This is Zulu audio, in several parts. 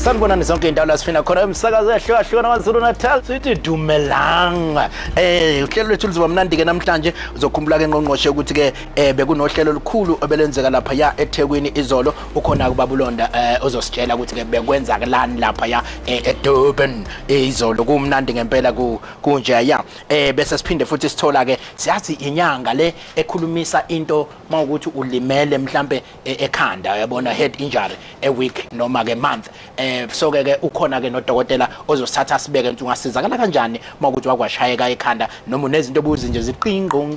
Sanibonani zonke indawo la sifina khona emsakazo ehlukahlukana kwaZulu-Natal sithi dumelanga. Uhlelo lwethu lizoba mnandi ke namhlanje uzokhumbula ke uNgqongqoshe ukuthi ke bekunohlelo olukhulu obelenzeka lapha ya eThekwini izolo ukhona kubaba Londa uzositshela ukuthi ke bekwenza kalani lapha ya eDurban izolo kumnandi ngempela kunje ya bese siphinde futhi sithola ke siyazi inyanga le ekhulumisa into mawukuthi ulimele mhlambe ekhanda yabona head injury a week noma ke month so ke ukhona ke nodokotela ozosithatha sibeke ukuthi ungasizakala kanjani mawukuthi wakwashayeka ekhanda noma unezinto obuzi nje ziqinqo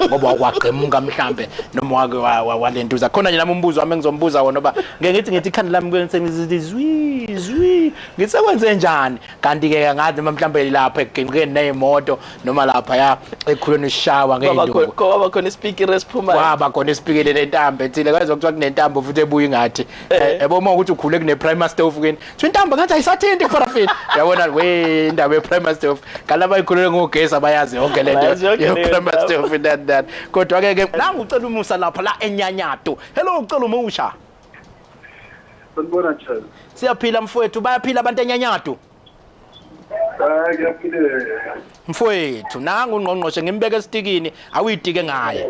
ngoba wakwaqemuka mhlambe noma wake walentuza khona nje nami umbuzo wami engizombuza wona ngoba ngeke ngithi ikhanda lami kwenze zwi ngisekwenze njani kanti ke ngathi mhlambe lapha eginqikeni nezimoto noma lapha ya ekhulweni ishawa ngeyinduku ngoba khona ispeaker esiphumayo waba khona ispeaker lentambo ethile kwezwa kuthiwa kunentambo futhi ebuya ingathi yabo uma ukuthi ukhule kune primary stove kini intambo ngathi ayisathinti parafini yabona we indaba ye-primary stove kalaba ikhulule ngogesi abayazi yonke lento ye-primary stove that kodwa ke nanga ucela umusa lapha la eNyanyato. Hello ucela umusha. Sanibona njani? Siyaphila mfowethu, bayaphila abantu eNyanyato. Ngiyaphila. Mfowethu nanga uNgqongqoshe ngimbeke esitikini awuyitike ngaye.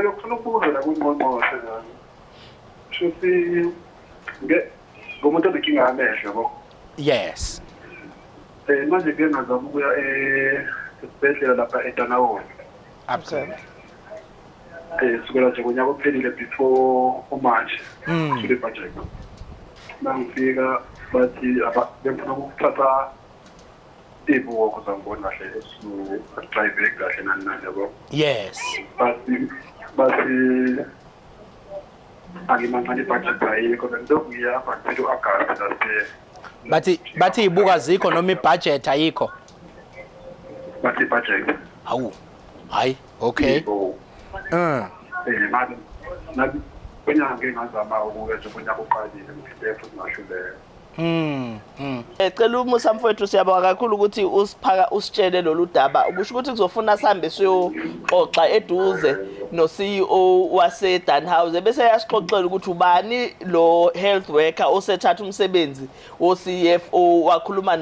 Yokufuna ukubuza la kuNgqongqoshe njani. Shuthi ngomuntu odekinga amehlo yabo. Yes. Manje ke ngazama ukuya esibhedlela lapha eDanawo. Absolutely. Sukela nje ngonyaka ophelile before uMarch. Kule budget. Mangifika bathi befuna ukuthatha ibuko zangibona kahle esu drive kahle nani yabo. Yes. Bathi angimancane budget ayikho benzokuya bathi uAugust last bathi ibuka zikho noma ibudget ayikho. Bathi budget. Hawu. Hayi, okay. Manje nakunyanga ngingazama ukwenza kunyaka uqalile ngifike futhi ngashubela. Ecela umusa mfowethu siyabonga kakhulu ukuthi usitshele lolu daba ukusho ukuthi kuzofuna sihambe siyoxoxa eduze no CEO wase Danhouse bese yasixoxela ukuthi ubani lo health worker osethatha umsebenzi wo CFO wakhuluma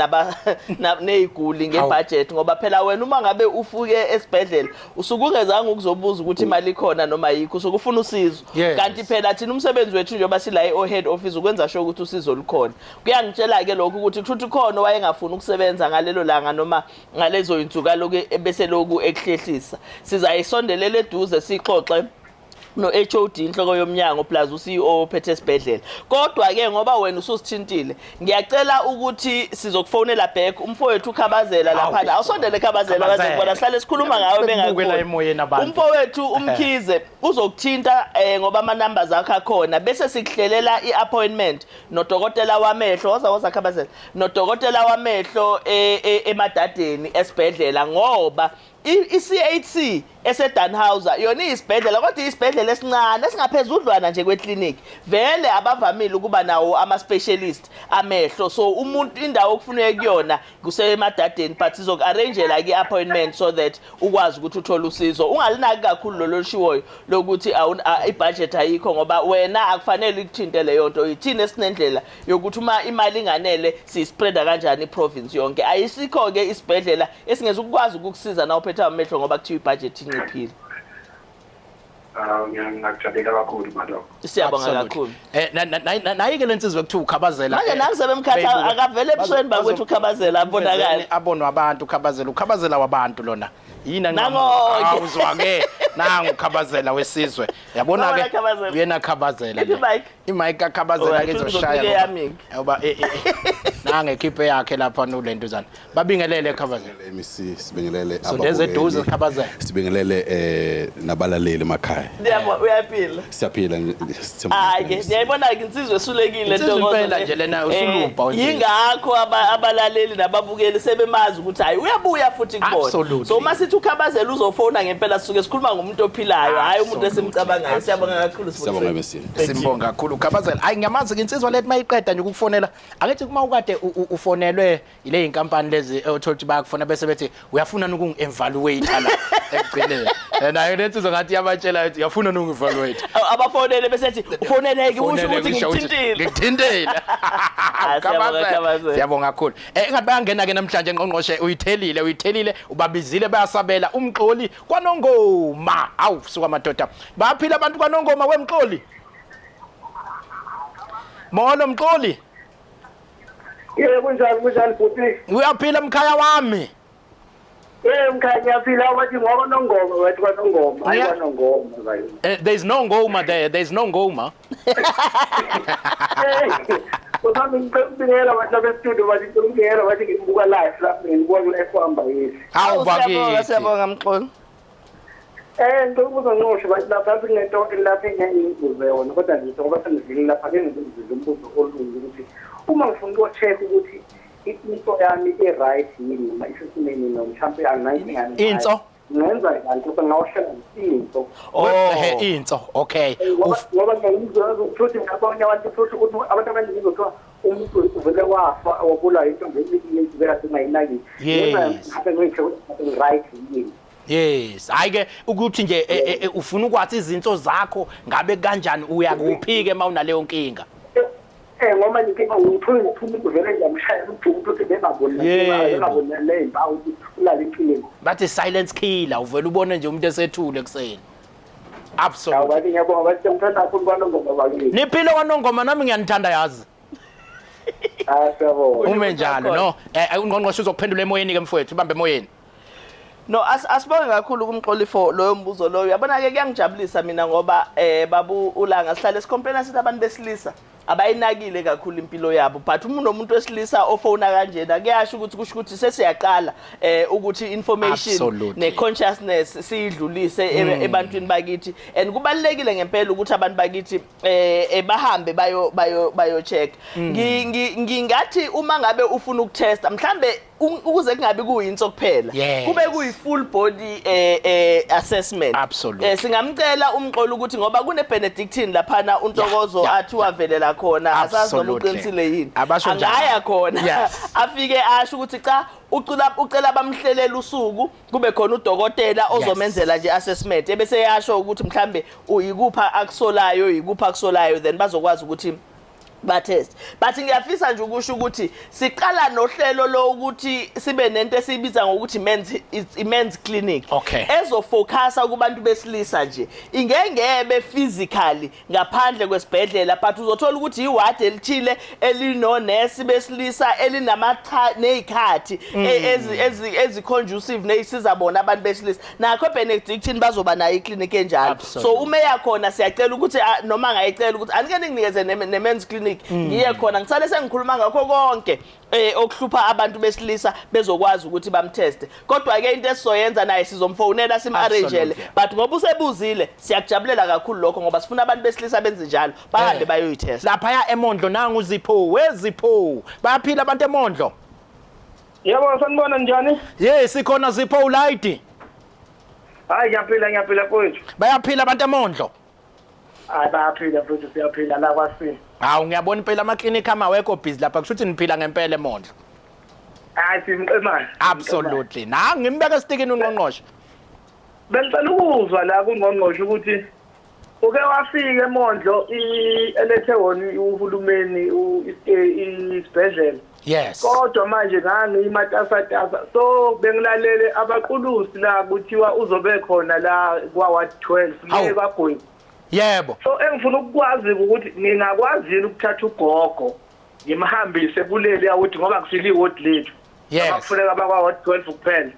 neziguli ngebudget ngoba phela wena uma ngabe ufuke esibhedlela usukungezanga ukuzobuza ukuthi imali ikhona noma yikho usukufuna usizo kanti phela thina umsebenzi wethu njengoba sila ehead office ukwenza sure ukuthi usizo lukhona. Kuyangitshela ke lokho ukuthi kushuthi khona wayengafuni ukusebenza ngalelo langa noma ngalezo insuku lokho bese lokhu ekuhlehlisa sizayisondelela eduze sixoxe no HOD inhloko yoMnyango plus uCEO uphethe esibhedlela kodwa ke ngoba wena ususithintile ngiyacela ukuthi sizokufonela back umfowethu ukhabazela lapha awusondele ekhabazela kaze kubona hlale sikhuluma ngawe bengakhona umfowethu uMksz uzokuthinta ngoba ama numbers akho akhona bese sikuhlelela iappointment nodokotela wamehlo waza khabazela nodokotela wamehlo emadadeni esibhedlela ngoba iCHC eseDanhouse yona isibhedlela kodwa isibhedlela esincane esingaphezudlwana nje kweclinic vele abavamile ukuba nawo ama specialist amehlo so umuntu indawo okufuneka kuyona kusemadadeni but sizokuarrangela ke appointment so that ukwazi ukuthi uthole usizo ungalinaki kakhulu lo loshiwoyo lokuthi ibudget ayikho ngoba wena akufanele ukuthinte leyo nto yithini esinendlela yokuthi uma imali inganele sispreada kanjani iprovince yonke ayisikho ke isibhedlela esingeze ukwazi ukukusiza na uphethe amehlo ngoba kuthiwa ibudget inciphile. Ngiyakujabula kakhulu madam. Siyabonga kakhulu. Nayi ke lensizwe kuthiwa ukhabazela. Manje nakuzabe emkhatha akavele ebusweni bakwethu ukhabazela abonakala. Abonwa abantu ukhabazela wabantu lona. Yina ngizwa ke nangu ukhabazela wesizwe. Yabona ke uyena khabazela. Imike akhabazela ke izoshaya. Ngoba nange ekhiphe yakhe lapha nolentuzana. Babingelele ekhabazela. MEC sibingelele ababukeli. So dezeduze ekhabazela. Sibingelele nabalaleli emakhaya. Yebo uyaphila. Siyaphila ke ngiyayibona ke insizwe esulekile ntokozo nje lena usulupha yingakho abalaleli nababukeli sebemazi ukuthi hayi uyabuya futhi kubona so uma sithi ukhabazela uzofona ngempela sisuke sikhuluma ngomuntu ophilayo hayi umuntu esimcabangayo. Siyabonga kakhulu Siyabonga Sibongiseni. Simbonga kakhulu ukhabazela. Hayi ngiyamazi ke insizwa lethi mayiqeda nje ukukufonela. Angithi kuma ukade ufonelwe ile inkampani lezi othothi bayakufona bese bethi uyafuna ukungi-evaluate la ekugcineni. Nayo lensizwa ngathi yabatshela ukuthi uyafuna ukungi-evaluate. Abafonele bese ethi ufoneleke usho ukuthi ngikuthintile. Ngikuthintile. Siyabonga kakhulu. Engathi bayangena ke namhlanje ngqongqoshe uyithelile ubabizile bayasabela umxoli kwaNongoma. Awu suka madoda. Baphila abantu kwaNongoma wemxoli. Molo mxoli. Yebo kunjani futhi? Uyaphila mkhaya wami. Mkhaya ngiyaphila wathi ngoba Nongoma wathi kwaNongoma hayi kwaNongoma bayo. There's no ngoma there. There's no ngoma. Usambe ngicela abantu bestudio bathi ngicela bathi ngibuka live lapho ngibuka live kuhamba yini. Awu bakithi. Siyabonga mxoli. Ngikubuza ngqosho bathi lapha sinento lapha engiyibuze yona kodwa ngisho ngoba sengizile lapha ke ngibuza umbuzo olungu ukuthi uma ngifuna ukucheck ukuthi into yami right yini mayisesimeni nomhlawumbe angayingani. Into ngenza kanti ngawuhlela into. Into. Okay. Ngoba ngizozwa ukuthi ngabona abantu futhi ukuthi abantu abaningi bezothiwa umuntu uvele wafa wabula into ngeke singayinaki. Yes. Right yini. Yes, ayike ukuthi nje ufuna ukwathi izinto zakho ngabe kanjani uyakuphike mawunaleyo nkinga. Ngoba ngike ngithule umuntu vele ngiyamshaya ukuthi bengabona le impawu ulala inkinga. Bathi silence killer uvela ubone nje umuntu esethule ekseni. Absolutely. Awubathi ngiyabonga bathi ngithanda kakhulu kwaNongoma bakithi. Niphile kwaNongoma nami ngiyanithanda yazi. Siyabonga. Ume njalo no. Ungqongqoshe uzokuphendula emoyeni ke mfowethu ubambe emoyeni. No asibonge kakhulu kumxoli for loyo mbuzo loyo. Yabona ke kuyangijabulisa mina ngoba babu ulanga sihlale sicomplain sithi abantu besilisa abayinakile kakhulu impilo yabo but umuntu wesilisa ofona kanjena kuyasho ukuthi kusho ukuthi sesiyaqala ukuthi information ne consciousness siyidlulise ebantwini bakithi and kubalekile ngempela ukuthi abantu bakithi bahambe bayo check. Ngingathi uma ngabe ufuna ukutesta mhlambe ukuze kungabi kuyinto kuphela kube kuyi full body assessment. Singamcela umxolo ukuthi ngoba kune Benedictine laphana uNtokozo athi wavelela khona asazi noma uqinisile yini angaya khona afike asho ukuthi cha ucela bamhlelela usuku kube khona udokotela ozomenzela nje assessment ebese yasho ukuthi mhlambe uyikupha akusolayo then bazokwazi ukuthi batest. But ngiyafisa nje ukusho ukuthi siqala nohlelo lo ukuthi sibe nento esibiza ngokuthi men's clinic ezofocusa kubantu besilisa nje ingengebe physically ngaphandle kwesibhedlela but uzothola ukuthi iward elithile elinonesi besilisa elinezikhathi eziconducive nezisiza bona abantu besilisa nakho Benedictine bazoba nayo iclinic enjalo. So uma yakhona siyacela ukuthi noma ngayicela ukuthi anike ninginikeze ne-men's clinic ngiye khona ngisale sengikhuluma ngakho konke okuhlupha abantu besilisa bezokwazi ukuthi bamteste. Kodwa ke into esizoyenza naye sizomfonela simarrangele but ngoba usebuzile siyakujabulela kakhulu lokho ngoba sifuna abantu besilisa benze njalo bahambe bayoyitest. Lapha ya eMondlo nangu Zipho wezipho bayaphila abantu eMondlo. Yebo sanibona njani? Yes ikhona Zipho ulayidi. Hayi ngiyaphila kwethu. Bayaphila abantu eMondlo. Hayi bayaphila futhi siyaphila la kwasini. Hawu ngiyabona impela ama-clinic amawekho busy lapha kusho ukuthi niphila ngempela eMondlo. Hayi simqemane. Absolutely. Ngimbeka esitikini uNgqongqoshe. Bengicela ukuzwa la kuNgqongqoshe ukuthi uke wafika eMondlo elethe wona uhulumeni isibhedlela. Yes. Kodwa manje ngangiyimatasatasa so bengilalele abaqulusi la kuthiwa uzobe khona la kwa 12 le kwaGoyi. Yebo. So engifuna ukukwazi ukuthi ngingakwazi yini ukuthatha ugogo ngimhambise kuleli awuthi ngoba kusile iward lethu. Yes. Akufuneka bakwa 12 kuphela.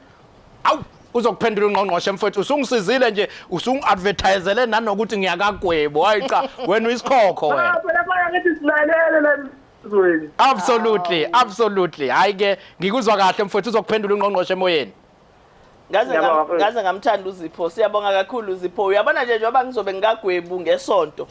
Awu uzokuphendula uNgqongqoshe mfowethu usungisizile nje usungadvertisele nanokuthi ngiyakagwebo hayi cha wena uyisikhokho wena. Phela baya ngithi silalele la zwini. Absolutely hayi ke ngikuzwa kahle mfowethu uzokuphendula uNgqongqoshe emoyeni. ngaze ngamthanda uZipho siyabonga kakhulu uZipho uyabona nje njengoba ngizobe ngikagwebu ngesonto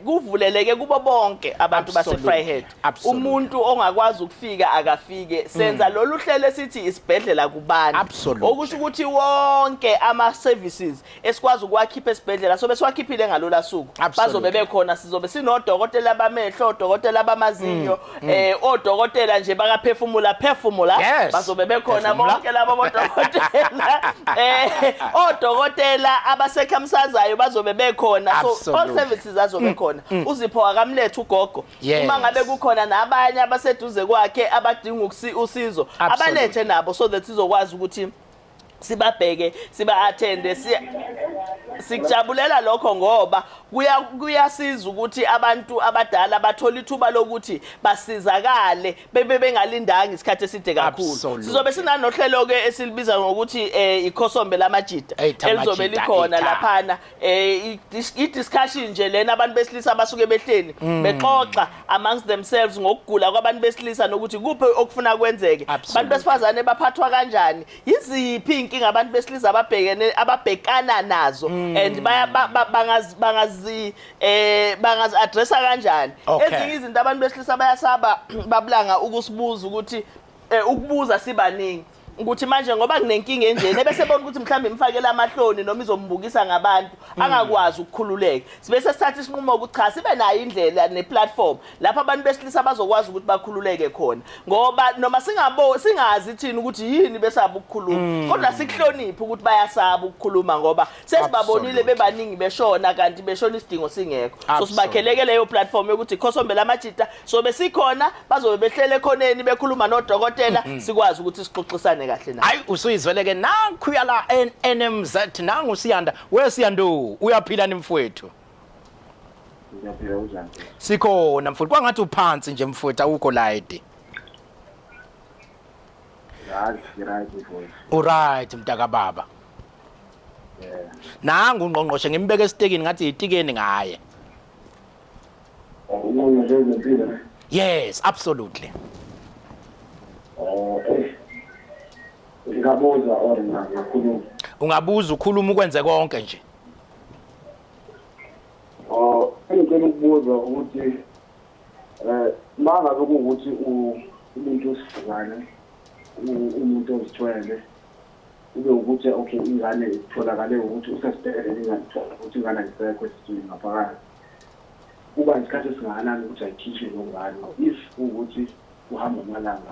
kuvuleleke kubo bonke abantu base Vryheid umuntu ongakwazi ukufika akafike senza lolu hlelo esithi isibhedlela kubani okusho ukuthi wonke ama services esikwazi ukwakhipha esibhedlela sobe siwakhiphile ngalola suku bazobe bekhona sizobe sinodokotela bamehlo odokotela bamazinyo odokotela nje bakaphefumula bazobe bekhona bonke labo bodokotela odokotela abasekhamsazayo bazobe bekhona so all services azobe khona uZipho akamlethe ugogo uma ngabe kukhona nabanye abaseduze kwakhe abadinga usizo abalethe nabo so that sizokwazi ukuthi sibabheke siba-attende sikujabulela lokho ngoba kuyasiza ukuthi abantu abadala bathola ithuba lokuthi basizakale bengalindanga isikhathi eside kakhulu sizobe sinanohlelo-ke esilibiza ngokuthi ikhosombe lamajida elizobe likhona laphana i-discussion nje lena abantu besilisa abasuke behleli bexoxa amongst themselves ngokugula kwabantu besilisa nokuthi kuphi okufuna kwenzeke abantu besifazane baphathwa kanjani yiziphi inkinga abantu besilisa ababhekana nazo and bangazi addressa kanjani ezinye izinto abantu besilisa bayasaba bablanga ukusibuza ukuthi ukubuza sibaningi ukuthi manje ngoba kunenkinga enjeni bese bona ukuthi mhlambe imfakela amahloni noma izombukisa ngabantu angakwazi ukukhululeka sibe sesithatha isinqumo ukuthi cha sibe nayo indlela neplatform lapha abantu besilisa bazokwazi ukuthi bakhululeke khona ngoba noma singazi thina ukuthi yini besaba ukukhuluma kodwa sikuhloniphe ukuthi bayasaba ukukhuluma ngoba sesibabonile bebaningi beshona kanti beshona isidingo singekho so sibakheleke leyo platform yokuthi ikhosombe lamajita so besikhona bazobe behlele khoneni bekhuluma nodokotela sikwazi ukuthi sixoxisane kahle na hayi usuyizweleke nanku yala NMZ nangu siyanda wesiyando uyaphila nimfowethu ngiyaphila unjani sikhona mfowethu kwangathi uphansi nje mfowethu awukho light right mfowethu alright mntaka baba nangu uNgqongqoshe ngimbeke esitekini ngathi itikeni ngaye uNgqongqoshe wezeMpilo yes absolutely Ngabuza or ngakhuluma ungabuza ukhuluma ukwenze konke nje engicela ukubuza ukuthi manga ukuthi umuntu osifukane umuntu ozithwele ube ukuthi okay ingane itholakale ukuthi usesibhedlela ingane ukuthi ingane ayisekho esithini ngaphakathi kuba isikhathi esingakanani ukuthi ayikhishwe ngongane if ukuthi uhamba amalanga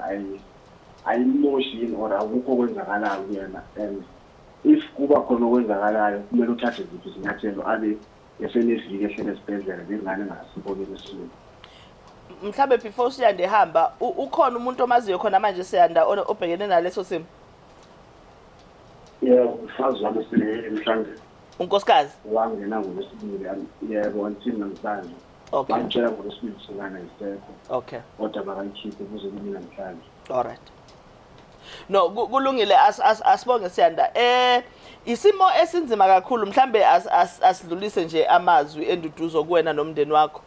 ayimoshi or akukho kwenzakalayo kuyena and if kuba khona okwenzakalayo kumele uthathe iziphi izinyathelo abe eseneviki ehlele esibhedlela ngengane engasiboni lesimo mhlambe before siyande ehamba ukhona umuntu omaziyo khona manje siyanda obhekene naleso simo ufazi wami mhlawumbe unkosikazi wangena ngolesibili yebo until namhlanje bangitshela ngolesibili singana isekho okay kodwa bakayikhiphe kuze kube namhlanje alright no kulungile asibonge siyanda isimo esinzima kakhulu mhlambe asidlulise nje amazwi enduduzo kuwena nomndeni wakho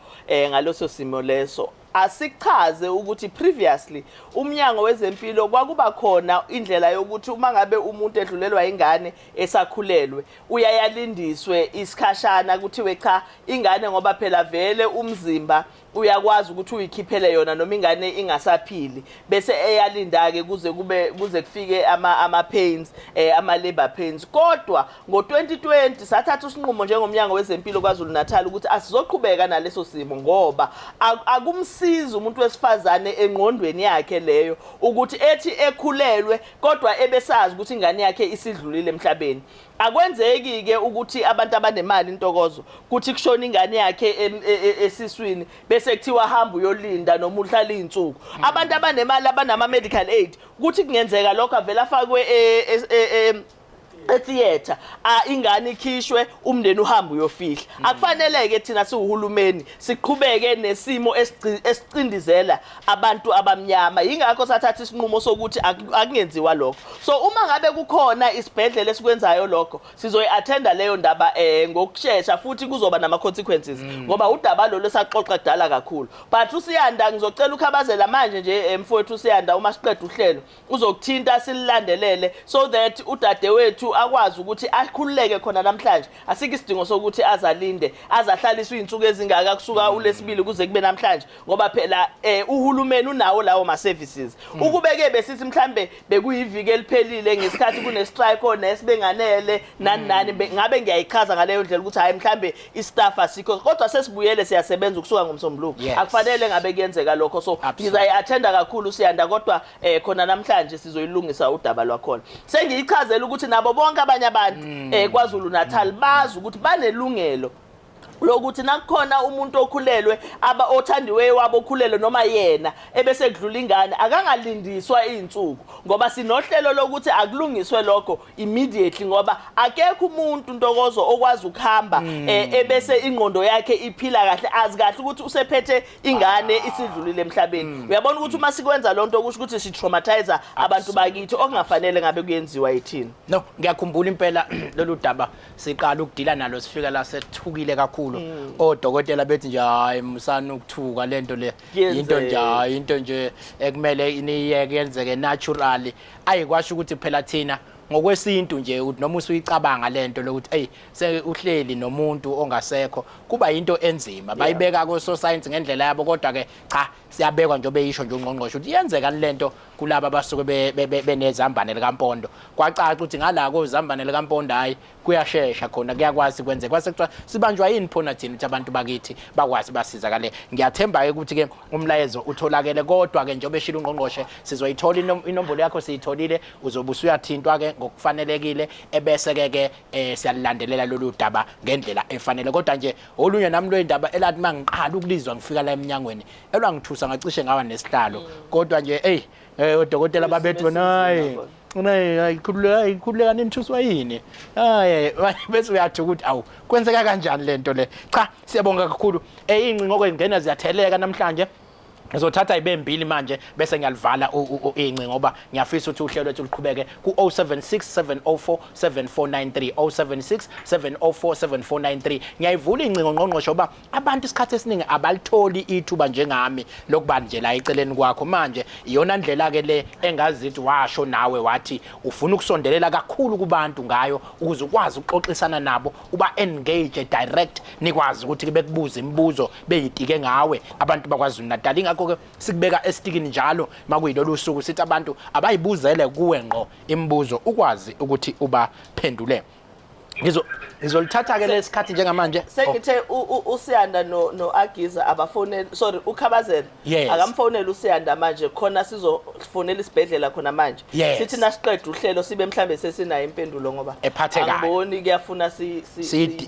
ngaloso simo leso asichaze ukuthi previously uMnyango wezeMpilo kwakuba khona indlela yokuthi uma ngabe umuntu edlulelwa ingane esakhulelwe uyayalindiswe isikhashana kuthiwe cha ingane ngoba phela vele umzimba uyakwazi ukuthi uyikhiphele yona noma ingane ingasaphili bese eyalinda ke kuze kufike ama pains ama labor pains kodwa ngo2020 sathatha usinqumo njengomnyango wezeMpilo KwaZulu-Natali ukuthi asizoqhubeka naleso simo ngoba akumsiza umuntu wesifazane engqondweni yakhe leyo ukuthi ethi ekhulelwe kodwa ebesazi ukuthi ingane yakhe isidlulile emhlabeni akwenzeki ke ukuthi abantu abanemali intokozo kuthi kushona ingane yakhe esiswini bese kuthiwa hamba uyolinda noma uhlala izinsuku abantu abanemali abanama medical aid kuthi kungenzeka lokho avela afakwe etheater ingane ikhishwe umndeni uhamba uyofihla akufaneleke thina siwuhulumeni siqhubeke nesimo esicindizela abantu abamnyama ingakho sathatha isinqumo sokuthi akungenziwa lokho so uma ngabe kukhona isibhedlela esikwenzayo lokho sizoyiattenda leyo ndaba ngokusheshsha futhi kuzoba nama consequences ngoba udaba lo lesaxoxa kudala kakhulu but uSiyanda ngizocela ukhabazela manje nje mfowethu uSiyanda uma siqeda uhlelo uzokuthinta sililandelele so that udadewethu akwazi ukuthi akhululeke khona namhlanje asike isidingo sokuthi azalinde azahlaliswe izinsuku ezingaka kusuka uLesibili kuze kube namhlanje ngoba phela uhulumeni unawo lawo ma services ukubeke besithi mhlambe bekuyiviki eliphelile ngesikhathi kune strike onesbenganele nani ngabe ngiyayichaza ngaleyo ndlela ukuthi hayi mhlambe istaff asikho kodwa sesibuyele siyasebenza ukusuka ngomsombuluko akufanele ngabe kuyenzeka lokho so ngizayiattenda kakhulu Siyanda kodwa khona namhlanje sizoyilungisa udaba lwakhona sengiyichazela ukuthi nabo bonke abanye abantu KwaZulu-Natali bazi ukuthi banelungelo lokuthi nakukhona umuntu okhulelwe othandiweyo wabo okhulelwe noma yena ebese kudlula ingane akangalindiswa izinsuku ngoba sinohlelo lokuthi akulungiswe lokho immediately ngoba akekho umuntu ntokozo okwazi ukuhamba ebese ingqondo yakhe iphila kahle azi kahle ukuthi usephethe ingane isidlulile emhlabeni uyabona ukuthi uma sikwenza lonto kusho ukuthi si traumatize abantu bakithi okungafanele ngabe kuyenziwa yithini no ngiyakhumbula impela lolu daba siqala ukudila nalo sifika la sethukile kakhulu odokotela bethi nje hayi msana ukuthuka lento le into nje ekumele iniyeke yenzeke naturally ayikwasho ukuthi phela thina ngokwesintu nje ukuthi noma usuyicabanga lento lokuthi hey uhleli nomuntu ongasekho kuba into enzima bayibeka ko society ngendlela yabo kodwa ke cha siyabekwa nje beyisho nje uNgqongqoshe ukuthi yenzeka lento kulabo abasuke benezambane likaMpondo kwacaca ukuthi ngala kozambane likaMpondo hayi kuyashesha khona kuyakwazi kwenzeka kwasekuthiwa sibanjwa yini phona thina ukuthi abantu bakithi bakwazi basizakale ngiyathemba ke ukuthi ke umlayezo utholakele kodwa ke njengoba eshila uNgqongqoshe sizoyithola inombolo yakho siyitholile uzobe usuyathintwa ke ngokufanelekile ebese ke siyalilandelela lolu daba ngendlela efanele kodwa nje olunye nami lo indaba elathi mangiqala ukulizwa ngifika la eMnyangweni elwangithusa ngacishe ngawa nesihlalo kodwa nje odokotela babethu hayi ayikhululeka nithuswa yini hayi bese uyathi ukuthi awu kwenzeka kanjani lento le cha siyabonga kakhulu ingcingo kwengena ziyatheleka namhlanje ngizothatha ibembili manje bese ngiyalivala ingcingo ngoba ngiyafisa ukuthi uhlelo lwethu luqhubeke ku 0767047493 0767047493 ngiyayivula ingcingo Ngqongqoshe ngoba abantu isikhathi esiningi abalitholi ithuba njengami lokuba nje la eceleni kwakho manje iyona ndlela ke le engazithi washo nawe wathi ufuna ukusondelela kakhulu kubantu ngayo ukuze ukwazi ukuxoxisana nabo uba engage direct nikwazi ukuthi bekubuza imibuzo beyitike ngawe abantu bakwaZulu-Natali ngakho ke sikubeka estikini njalo makuyilolu suku sithi abantu abayibuzele kuwe ngqo imibuzo ukwazi ukuthi ubaphendule ngizolithatha ke lesikhathi njengamanje sekithe uSiyanda no Agiza abafonela sorry ukhabazela akamfonela uSiyanda manje khona sizofonela isibhedlela khona manje sithi nasiqeda uhlelo sibe mhlambe sesinayo impendulo ngoba angiboni kuyafuna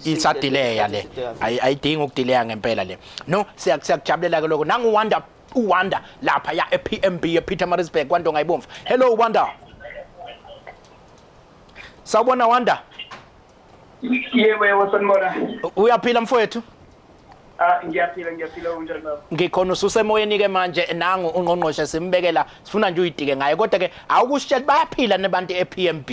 isadeleka le ayidingi ukudelaya ngempela le no siyakujabulela ke lokho nangu uWanda lapha ya ePMB ePietermaritzburg kwanto ngayibomvu hello Wanda sawubona Wanda yebo sanibona uyaphila mfowethu ngiyaphila unjani baba ngikhona ususemoyeni ke manje nangu uNgqongqoshe simbekela sifuna nje uyitike ngaye kodwa ke awukusitshela bayaphila nabantu ePMB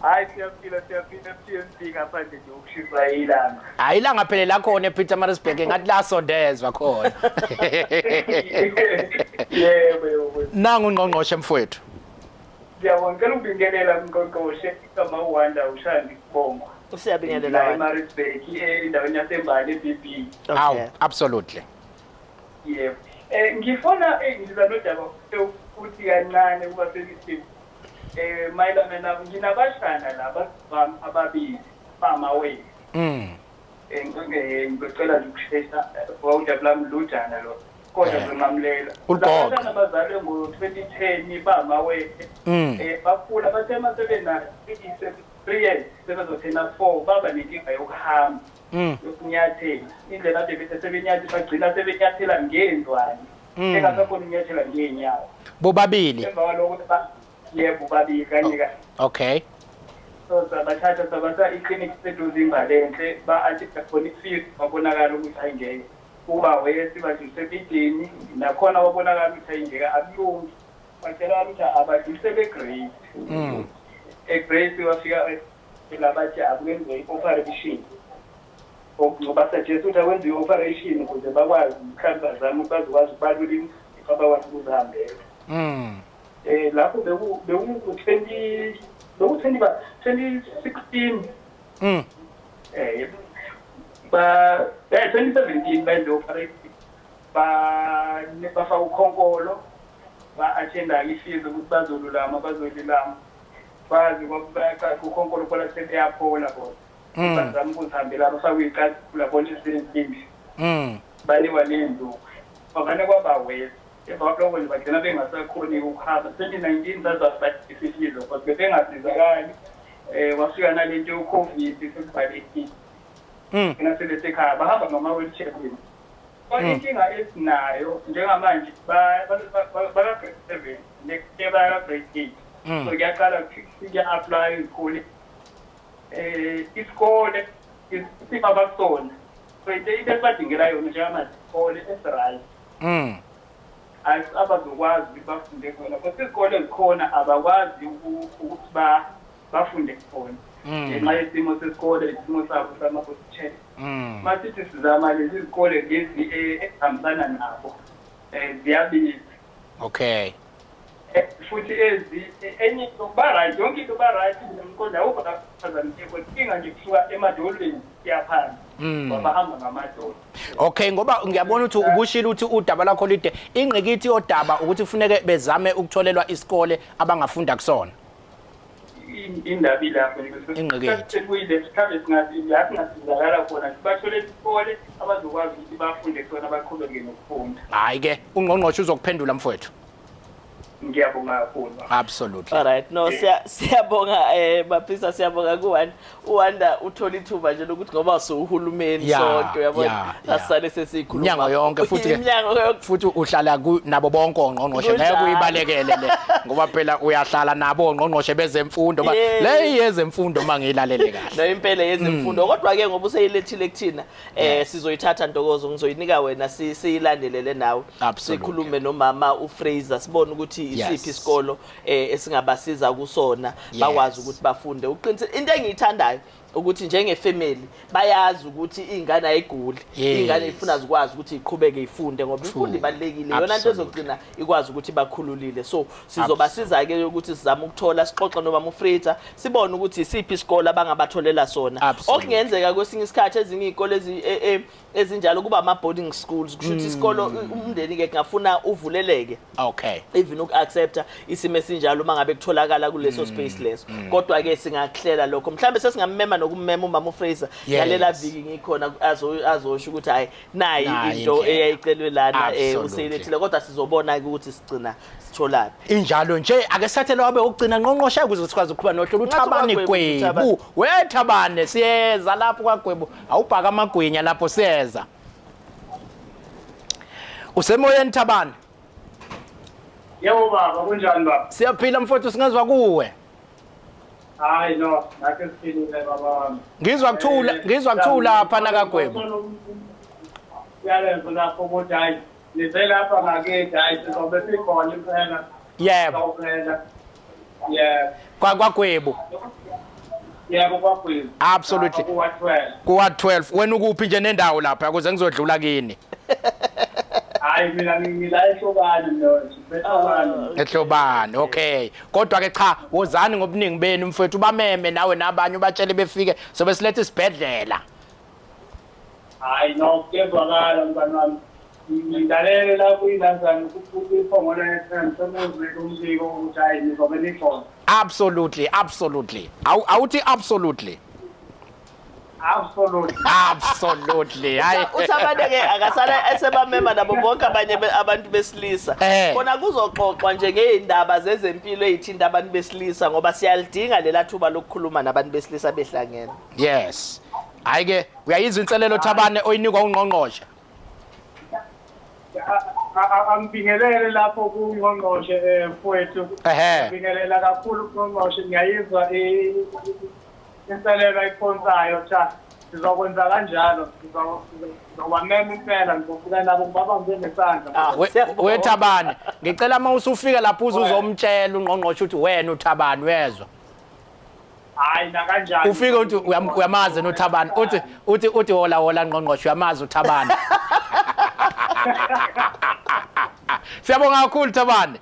hayi siyaphila PMB ngaphandle nje ukushisa ilanga hayi ilanga phela la khona ePietermaritzburg ngathi la sondezwa khona yebo nangu uNgqongqoshe mfowethu ngiyabongela ukubingelela uNgqongqoshe igama uWanda ushandi Bongo usiyabingelela la eMaritzburg endaweni yaseMbali eBB absolutely yebo ngifuna ngiza nodaba futhi kancane kuba sengithi mayelana nabo nginabashana laba ababili bamawe ngicela nje ukushesha udaba lami lujana lo kodwa ngimamlela abantwana bazalwe ngo-2010 bamawe bakhula bathema sebena 3 years sebezothena 4 baba nenkinga yokuhamba yokunyathela indlela ade bethe sebenyathi bagcina sebenyathela ngezwane engasakhona unyathela ngeenyawo bobabili emva kwalokho yebo babili kanye okay so sabathatha sabasa i-clinic seduze imbalenhle ba-athipha khona ifees babonakala ukuthi ayingeke kuba wesi badlulise ebidini nakhona babonakala ukuthi ayingeke akulungi batshela ukuthi abadlulise begrace egrace wafika labathi akwenziwe i-operation basajesa ukuthi akwenziwe i-operation ukuze bakwazi mhlawumbe bazame ukuthi bazokwazi ukubalula imfo abakwazi ukuzihambela lapho beku-2016 2017 benze operation bafaka ukhonkolo ba-athenda-ke ifees ukuthi bazolulama bazolilama bazi ukhonkolo kola sebeyaphola bona bazama ukuzihambela abafakwe iy'kazula bona eziningi baniwa ney'nduku bakane kwaba west emva kwaloko nje bagcina bengasakhoni ukuhamba 2019 zazabadisifizo but bebengasizakali wafika nalento yo-COVID sekuvalekile gcina selesekhaya bahamba ngama-wheelchair kodwa inkinga esinayo njengamanje baka-grade 7 next year baka-grade 8 so kuyaqala kuya-apply izikole isikole isipha bakusona so into esibadingela yona njengamanje isikole esiright abazokwazi ukuthi bafunde khona kodwa izikole ezikhona abakwazi ukuthi bafunde khona ngenxa yesimo sesikole isimo sabo sama-hospital masithi sizama lezi izikole lezi ezihambisana nabo ziyabiza okay futhi enye ba-right yonke into ba-right mqonda awukho kaphazamiseko inkinga nje kusuka emadolweni iyaphansi bahamba ngamadola okay ngoba ngiyabona ukuthi ubushilo ukuthi udaba lakho lide ingqikithi yodaba ukuthi kufuneke bezame ukutholelwa isikole abangafunda kusona indaba ilapho ingqikithi sikhabe singasizakala khona sibathole isikole abazokwazi ukuthi bafunde kusona baqhubeke nokufunda hayi ke uNgqongqoshe uzokuphendula mfowethu ngiyabonga kakhulu absolutely alright no siyabonga baphisa siyabonga kuwani uwanda uthola ithuba nje lokuthi ngoba uhulumeni sonke uyabona asale sesikhuluma iMnyango yonke futhi uhlala nabo bonke ongqongqoshe ngeke uyibalekele le ngoba phela uyahlala nabo ongqongqoshe bezemfundo le yezemfundo mangiyilalele kahle no impela yezemfundo kodwa ke ngoba useyilethile kuthina sizoyithatha Ntokozo ngizoyinika wena siyilandelele nawe sikhulume nomama uFraser sibone ukuthi isiphi isikolo esingabasiza kusona bakwazi ukuthi bafunde uqinise into engiyithandayo ukuthi njengefamily bayazi ukuthi ingane ayiguli ingane ifuna ukwazi ukuthi iqhubeke ifunde ngoba ifundi balekile yona into ezogcina ikwazi ukuthi bakhululile so sizobasiza ke ukuthi sizame ukuthola sixoxe noma uFraser sibone ukuthi isiphi isikole abangabatholela sona okungenzeka kwesinye isikhathi ezinye izikole ezinjalo kuba ama boarding schools kusho ukuthi isikolo umndeni ke ngafuna uvuleleke okay even uku-accepta isimo esinjalo uma ngabe kutholakala kuleso space leso kodwa ke singahlela lokho mhlambe sesingamema nokummema umama uFraser yalela viki ngikhona azosho ukuthi hayi nayi into eyayicelwe lana useyilethile kodwa sizobona ukuthi sigcina sitholaphi injalo nje ake sathele wabe ukugcina Ngqongqoshe ukuze sikwazi ukuqhuba nohlelo uThabane Gwebu wethabane siyeza lapho kwaGwebu awubhaka amagwinya lapho siyeza usemoyeni Thabane yebo baba kunjani baba siyaphila mfowethu singezwa kuwe hayi no nakhe siphilile baba wami ngizwa kuthula lapha nakaGwebu yalenza lapho ukuthi hayi nize lapha ngakithi hayi sizobe sikhona impela yebo kwaGwebu yebo kwaGwebu absolutely kuwa12 wena ukuphi nje nendawo lapha ukuze ngizodlula kini hayi mina ngila ehlobane okay kodwa ke cha wozani ngobuningi benu mfowethu bameme nawe nabanye ubatshele befike sobe silethe isibhedlela hayi no kezwakala mntwana wami ngidalele la kuyinazana ukuthi iphongolo yesemsemuzi umbiko ukuthi hayi nizobe nikhona absolutely awuthi absolutely hayi uthabane ke akasala esebamema nabo bonke abanye abantu besilisa khona kuzoxoxwa nje ngeindaba zezempilo ezithinta abantu besilisa ngoba siyalidinga lela thuba lokukhuluma nabantu besilisa behlangene yes hayi ke uyayizwa inselelo Thabane oyinikwa uNgqongqoshe angibingelele lapho kuNgqongqoshe mfowethu ngibingelela kakhulu uNgqongqoshe ngiyayizwa inselela iphonsayo cha sizokwenza kanjalo sizobamema impela ngizofika nabo ngibabambe nesandla Wethabani ngicela uma usufika lapho uzomtshela uNgqongqoshe ukuthi wena uThabani wezwa hayi na kanjani ufike uthi uyamazi noThabani uthi hola Ngqongqoshe uyamazi uThabani Siyabonga kakhulu Thabani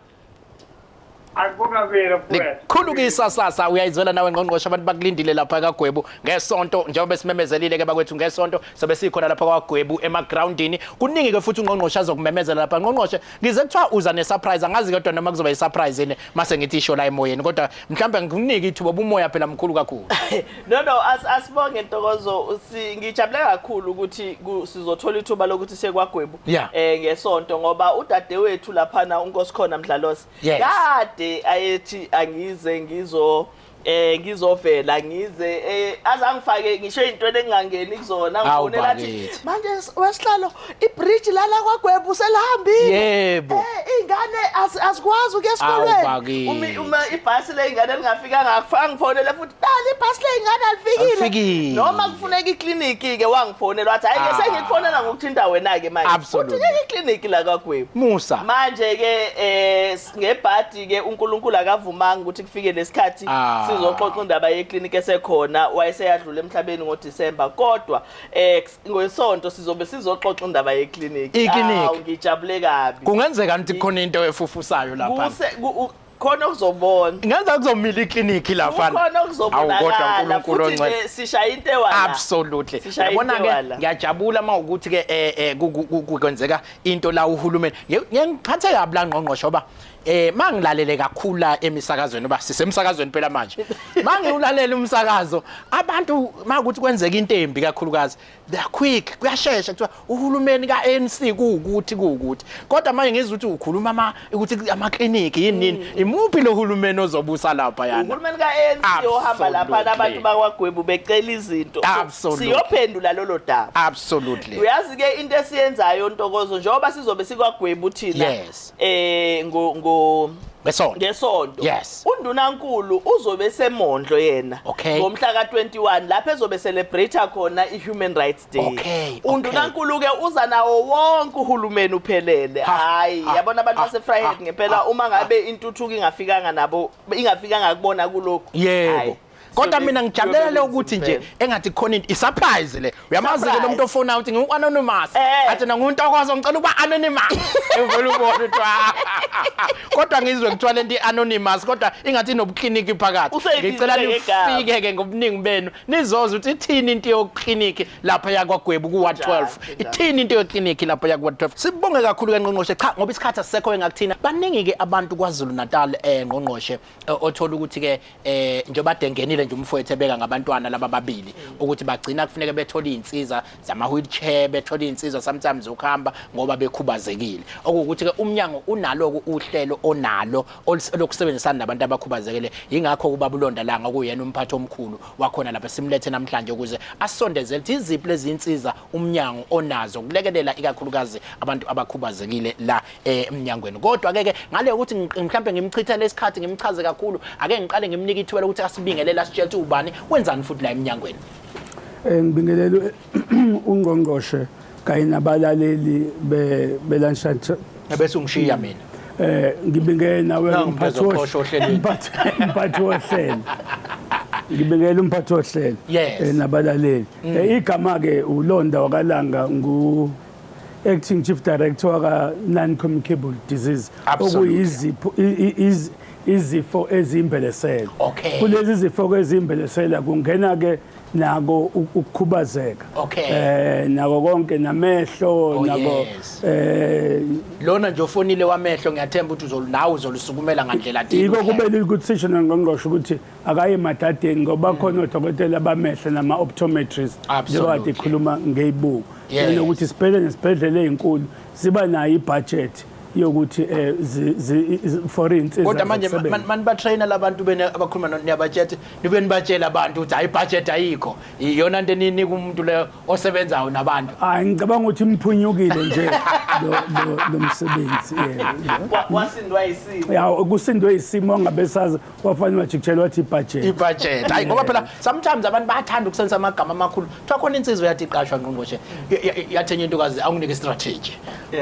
Akubonga vele mfowethu. Khulukisa sasa uyayizwela nawe Ngqongqoshe abantu bakulindile lapha kaGwebu ngesonto njengoba simemezelile ke bakwethu ngesonto sobe sikhona lapha kaGwebu emagroundini kuningi ke futhi uNgqongqoshe azokumemezela lapha Ngqongqoshe ngize kuthiwa uza nesurprise angazi kodwa noma kuzoba isurprise yini mase ngithi isho la emoyeni kodwa mhlambe ngikunika ithuba umoya phela mkhulu kakhulu. No asibonge Ntokozo ngijabule kakhulu ukuthi sizothola ithuba lokuthi sekwaGwebu ngesonto ngoba udadewethu lapha na uNksz khona Mdlalosi kade ayethi angize ngizovela ngize azangifake ngisho into engangeni kuzona ngifonela athi manje wesihlalo ibridge lala kwaGwebu selihambile yebo ingane asikwazi ukuya esikolweni uma ibhasi leingane lingafika ngafangifonela futhi dali ibhasi leingane alifikile noma kufuneka ikliniki ke wangifonela wathi hayi ke sengikufonela ngokuthinta wena ke manje futhi ikliniki la kwaGwebu Musa manje ke ngebhadi ke uNkulunkulu akavumanga ukuthi kufike lesikhathi sizoxoxa indaba yekliniki esekhona wayeseyadlula emhlabeni ngoDisemba kodwa ngosonto sizobe sizoxoxa indaba yekliniki ngijabule kabi kungenzeka ukuthi khona into efufusayo lapha khona ukuzobona ngenza kuzomila ikliniki lapha khona ukuzobonakala futhi sishaya into ewala absolutely yabona ke ngiyajabula mawukuthi ke kwenzeka into la uhulumeni ngiyengiphathe kabi la Ngqongqoshe ngoba mangilalele kakhulu la emisakazweni oba sisemsakazweni phela manje mangiulalela umsakazo abantu makuthi kwenzeka into embi kakhulukazi they are quick kuyashesha kuthiwa uhulumeni kaANC kuukuthi kodwa manje ngizwe ukuthi ukhuluma ukuthi amakliniki yini imuphi lo hulumeni ozobusa lapha yana uhulumeni kaANC ohamba lapha abantu bakwaGwebu becela izinto siyophendula lolo daba absolutely uyazi ke into esiyenzayo Ntokozo njengoba sizobe sikwaGwebu thina ngesonto uNdunankulu uzobe semondlo yena ngomhla ka21 lapha ezobe celebrate khona iHuman Rights Day uNdunankulu ke uza nawo wonke uhulumeni uphelele hayi yabona abantu baseFryhead ngempela uma ngabe intuthuko ingafikanga kubona kulokho yebo kodwa mina ngijabulela ukuthi nje engathi khona into isurprise le uyamazi ke lo muntu ofona uthi ngianonymous athi nanguntokozo ngicela ukuba anonymous evela ubona ukuthi kodwa ngizwe kuthiwa lento anonymous kodwa ingathi inobukliniki phakathi ngicela nifike ke ngobuningi benu nizoza ukuthi ithini into yokliniki lapha yakwaGwebu ku112 ithini into yokliniki lapha yakwa112 sibonge kakhulu ke Ngqongqoshe cha ngoba isikhathi asekho engakuthina baningi ke abantu kwaZulu-Natal Ngqongqoshe othola ukuthi ke njengoba dengenile nje umfowethu ebeka ngabantwana laba babili ukuthi bagcina kufuneka bethola izinsiza zama wheelchair bethola izinsiza sometimes ukuhamba ngoba bekhubazekile okuthi ke uMnyango unalo uhlelo onalo lokusebenzisana nabantu abakhubazekile ingakho kuba Londa Longa kuyena umphathi omkhulu wakhona lapha simlethe namhlanje ukuze asondezele iziphi lezi insiza uMnyango onazo kulekelela ikakhulukazi abantu abakhubazekile la eMnyangweni kodwa ke ngale ukuthi mhlambe ngimchitha lesikhathi ngimchaze kakhulu ake ngiqale ngimnika ithuba lokuthi asibingelela asitshela ukuthi ubani wenzani futhi la eMnyangweni ngibingelele uNgqongqoshe kanye nabalaleli belanhlanhla bese ungishiya mina ngibingelela nawe umphathi wohlelo ngibingelela umphathi wohlelo nabalaleli igama ke uLonda Longa ngu acting chief director waka non-communicable disease izifo ezimbelesela kulezi zifo ezimbelesela kungena ke nako ukukhubazeka nako konke namehlo nako lona nje ofonile wamehlo ngiyathemba ukuthi nawe uzolisukumela ngandlela thini yiko kubele ukuthi sisho noNgqongqoshe ukuthi akaye madadeni ngoba khona odokotela bamehlo nama optometrists njengoba ikhuluma ngeyibuko ukuthi sibhedlela nesibhedlela ezinkulu siba nayo ibudget yokuthi for instance kodwa manje manibatrainer labantu bene abakhuluma niyabudget nibe nibatshela abantu ukuthi hayi budget ayikho iyona into enika umuntu le osebenzayo nabantu hayi ngicabanga ukuthi imphunyukile nje lo msebenzi wasindwa isimo ya kusindwe isimo ngabe sazi wafanele wajikelwa wathi ibudget hayi ngoba phela sometimes abantu bayathanda ukusebenzisa amagama amakhulu kuthiwa khona insizwe yathi iqashwa ngqongqoshe yathenye intokazi awunike strategy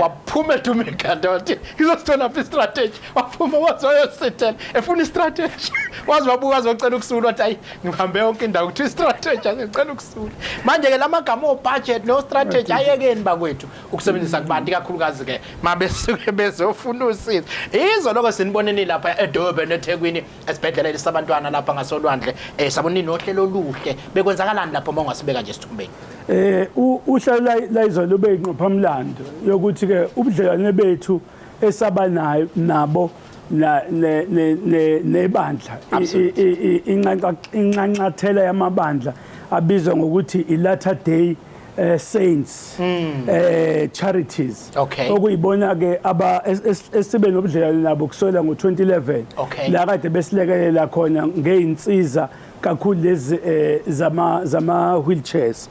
waphuma eTumekanda wathi ngizosithola phi strategy waphuma wazoyosithela efuna strategy wazi wabuka azocela ukusula wathi hayi ngihambe yonke indawo ukuthi strategy ngicela ukusula manje ke lamagama obudget no strategy ayekeni bakwethu ukusebenzisa kubantu kakhulukazi ke mabesuke bezofuna usizo izo lokho siniboneni lapha eDurban eThekwini esibhedlela lesabantwana lapha ngasolwandle sabona inohlelo oluhle bekwenzakalani lapho mongasibeka nje isithumbeni uhlelo la izolo beyinqophamlando yokuthi ke ubudlelwane bethu esabanayo nabo nebandla inqanqathela yamabandla abizwa ngokuthi i-Latter Day Saints charities okuyibona ke esibe nobudlelwane nabo kusukela ngo2011 la kade besilekelela khona ngeinsiza kakhulu lezi zama wheelchairs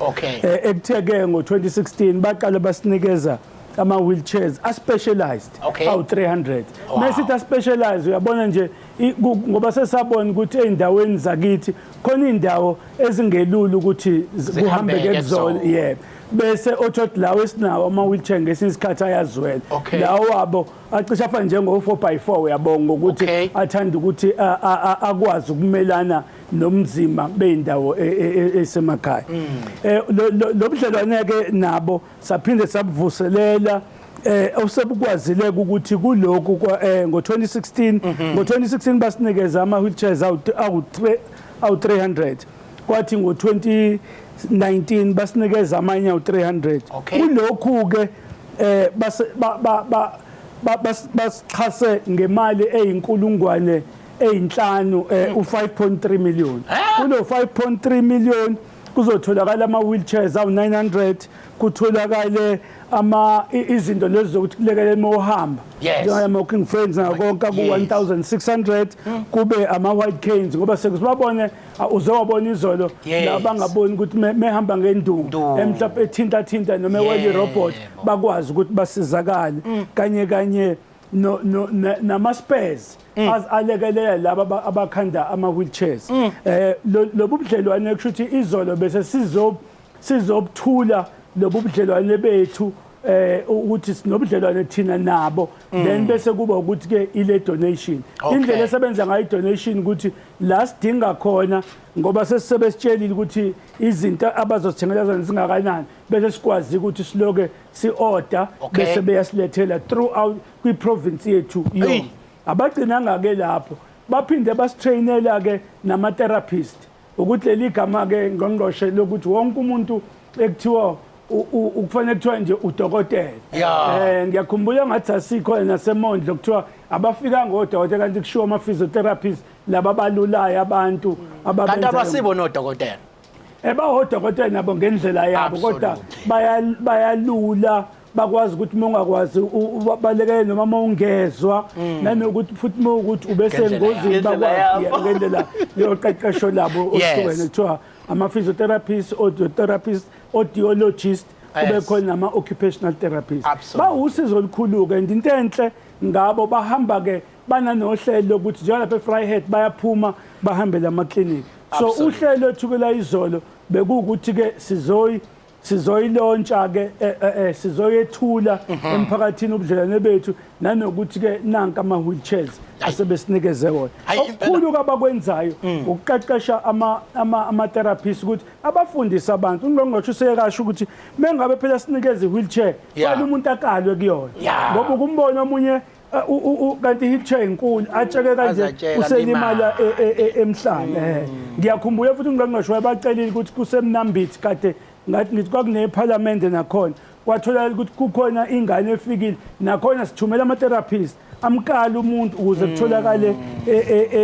ekutheke ngo2016 baqala basinikeza ama wheelchairs specialized awu 300 mesithi specialized uyabona nje ngoba sesabona ukuthi eindaweni zakithi khona indawo ezingelula ukuthi kuhambe ke kuzona bese othot lawo esinawo ama wheelchair ngesikhathi ayazwela lawo wabo acisha afana njengo 4x4 uyabonga ukuthi athanda ukuthi akwazi ukumelana nomzima beindawo esemakhaya lo budlelwane ke nabo saphinde sabuvuselela osebukwazile ukuthi kulokhu ngo2016 basinikeza ama wheelchairs awu 300 kwathi ngo2019 basinikeza amanye awu 300 kulokhu ke basixhase ngemali eyinkulungwane eyinhlanu u5.3 million kulo 5.3 million kuzotholakala ama wheelchairs awu 900 kutholakale izinto lezi zokuthi kulekelela mohamba njengama walking friends nakonke ku 1600 kube ama white canes ngoba sekusibabone uzowabona izolo labangaboni ukuthi mehamba ngendungu emhlophe ethinta noma weli robot bakwazi ukuthi basizakale kanye nama spares alekelela laba abakhanda ama wheelchairs lobu budlelwane kushuthi izolo bese sizobuthula lobu budlelwane bethu ukuthi sinobudlelwane thina nabo then bese kuba ukuthi ke ile donation indlela esebenza ngayo donation ukuthi la sidinga khona ngoba sesebesitshelile ukuthi izinto abazosithengela zona zingakanani bese sikwazi ukuthi siloke si-order bese beyasilethela throughout kwi-province yethu yonke abagcinanga ke lapho baphinde basitrainela ke nama-therapist ukuthi leli gama ke ngqongqoshe lokuthi wonke umuntu ekuthiwa ukufanele kuthiwa nje udokotela ngiyakhumbula ngathi asikhona nasemondlo kuthiwa abafika ngodokotela kanti kushiwo ama-physiotherapists laba balulayo abantu kanti abasibo nodokotela bahodokotela nabo ngendlela yabo kodwa bayalula bakwazi ukuthi mongakwazi balekele noma mawungezwa nanokuthi futhi mawukuthi ubesengozini bakwazi ngendlela yoqeqesho labo ohlukene kuthiwa ama-physiotherapists, audiotherapist, audiologist, kube khona nama-occupational therapist. Bawusizo olukhulu-ke and into enhle ngabo bahamba ke bananohlelo lokuthi njengalapha eFryhead bayaphuma bahambele amaklinikhi. So uhlelo ethukela izolo bekuwukuthi-ke sizoyilontsha-ke sizoyethula emphakathini ubudlelwane bethu nanokuthi-ke nanka ama-wheelchairs asebesinikeze wona okukhulu abakwenzayo ukuqeqesha ama-therapists ukuthi abafundise abantu uNgqongqoshe useyekasho ukuthi mengabe phela sinikeze i-wheelchair kwale umuntu akalwe kuyona ngoba ukumbona omunye kanti i-wheelchair enkulu atsheke kanje uselimala emhlane ngiyakhumbula futhi uNgqongqoshe wayebacelile ukuthi kusemnambithi kade ngathi ngithi kwakuneparlamente nakhona kwatholakala ukuthi kukhona ingane efikile nakhona sithumela ama-therapist amkala umuntu ukuze kutholakale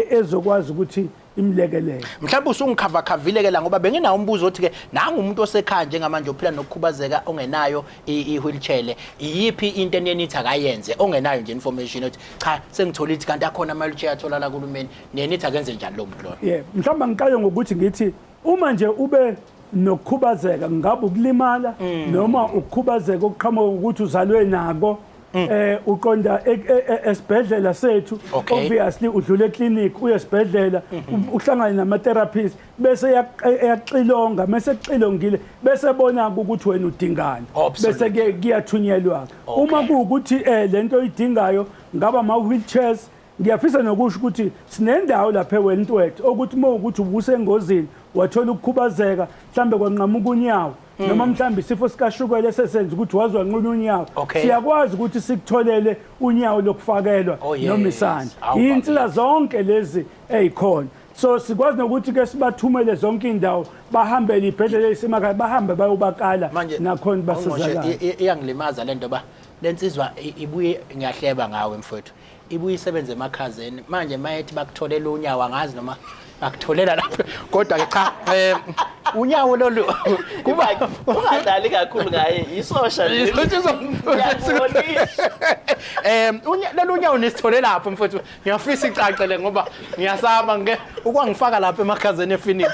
ezokwazi ukuthi imlekelele. Mhlawumbe usungikhavakhavile ke la ngoba benginawo umbuzo othi ke nanga umuntu osekhaya njengamanje ophila nokukhubazeka ongenayo i-wheelchair iyiphi into eniyenithi akayenze ongenayo nje information othi cha sengithola ithi kanti akhona ama-wheelchair atholakala kuhulumeni niyenithi akenze njani lo muntu lo. Mhlawumbe ngiqale ngokuthi ngithi uma nje ube nokukhubazeka ngabe ukulimala noma ukukhubazeka okuqhamuka ukuthi uzalwe nako uqonda esibhedlela sethu obviously udlule eclinic uye esibhedlela uhlangana nama-therapist bese eyaxilonga mase exilongile bese bona ukuthi wena udingani bese kuyathunyelwa uma kuwukuthi lento oyidingayo ngaba ama-wheelchairs ngiyafisa nokusho ukuthi sinendawo lapha eWentworth ukuthi uma ukuthi ubusengozini wathola ukukhubazeka mhlambe kwanqamuka unyawo noma mhlambe isifo sikashukela esesenza ukuthi wazwa nquna unyawo siyakwazi ukuthi sikutholele unyawo lokufakelwa noma isandla insila zonke lezi ezikhona so sikwazi nokuthi ke sibathumele zonke indawo bahambele ibhedlela esemakhaya bahambe bayobakala nakhona basizakala. Iyangilimaza lento ba lensizwa ibuye ngiyahleba ngawe mfowethu ibuye isebenze emakhazeni manje mayethi bakutholela unyawo angazi noma akutholela lapho kodwa ke cha unyawo lolu kuba ungadali kakhulu ngaye isosha nje lolu unyawo nisithole lapho mfowethu ngiyafisa icacele ngoba ngiyasaba ukwangifaka lapha emakhazeni ePhoenix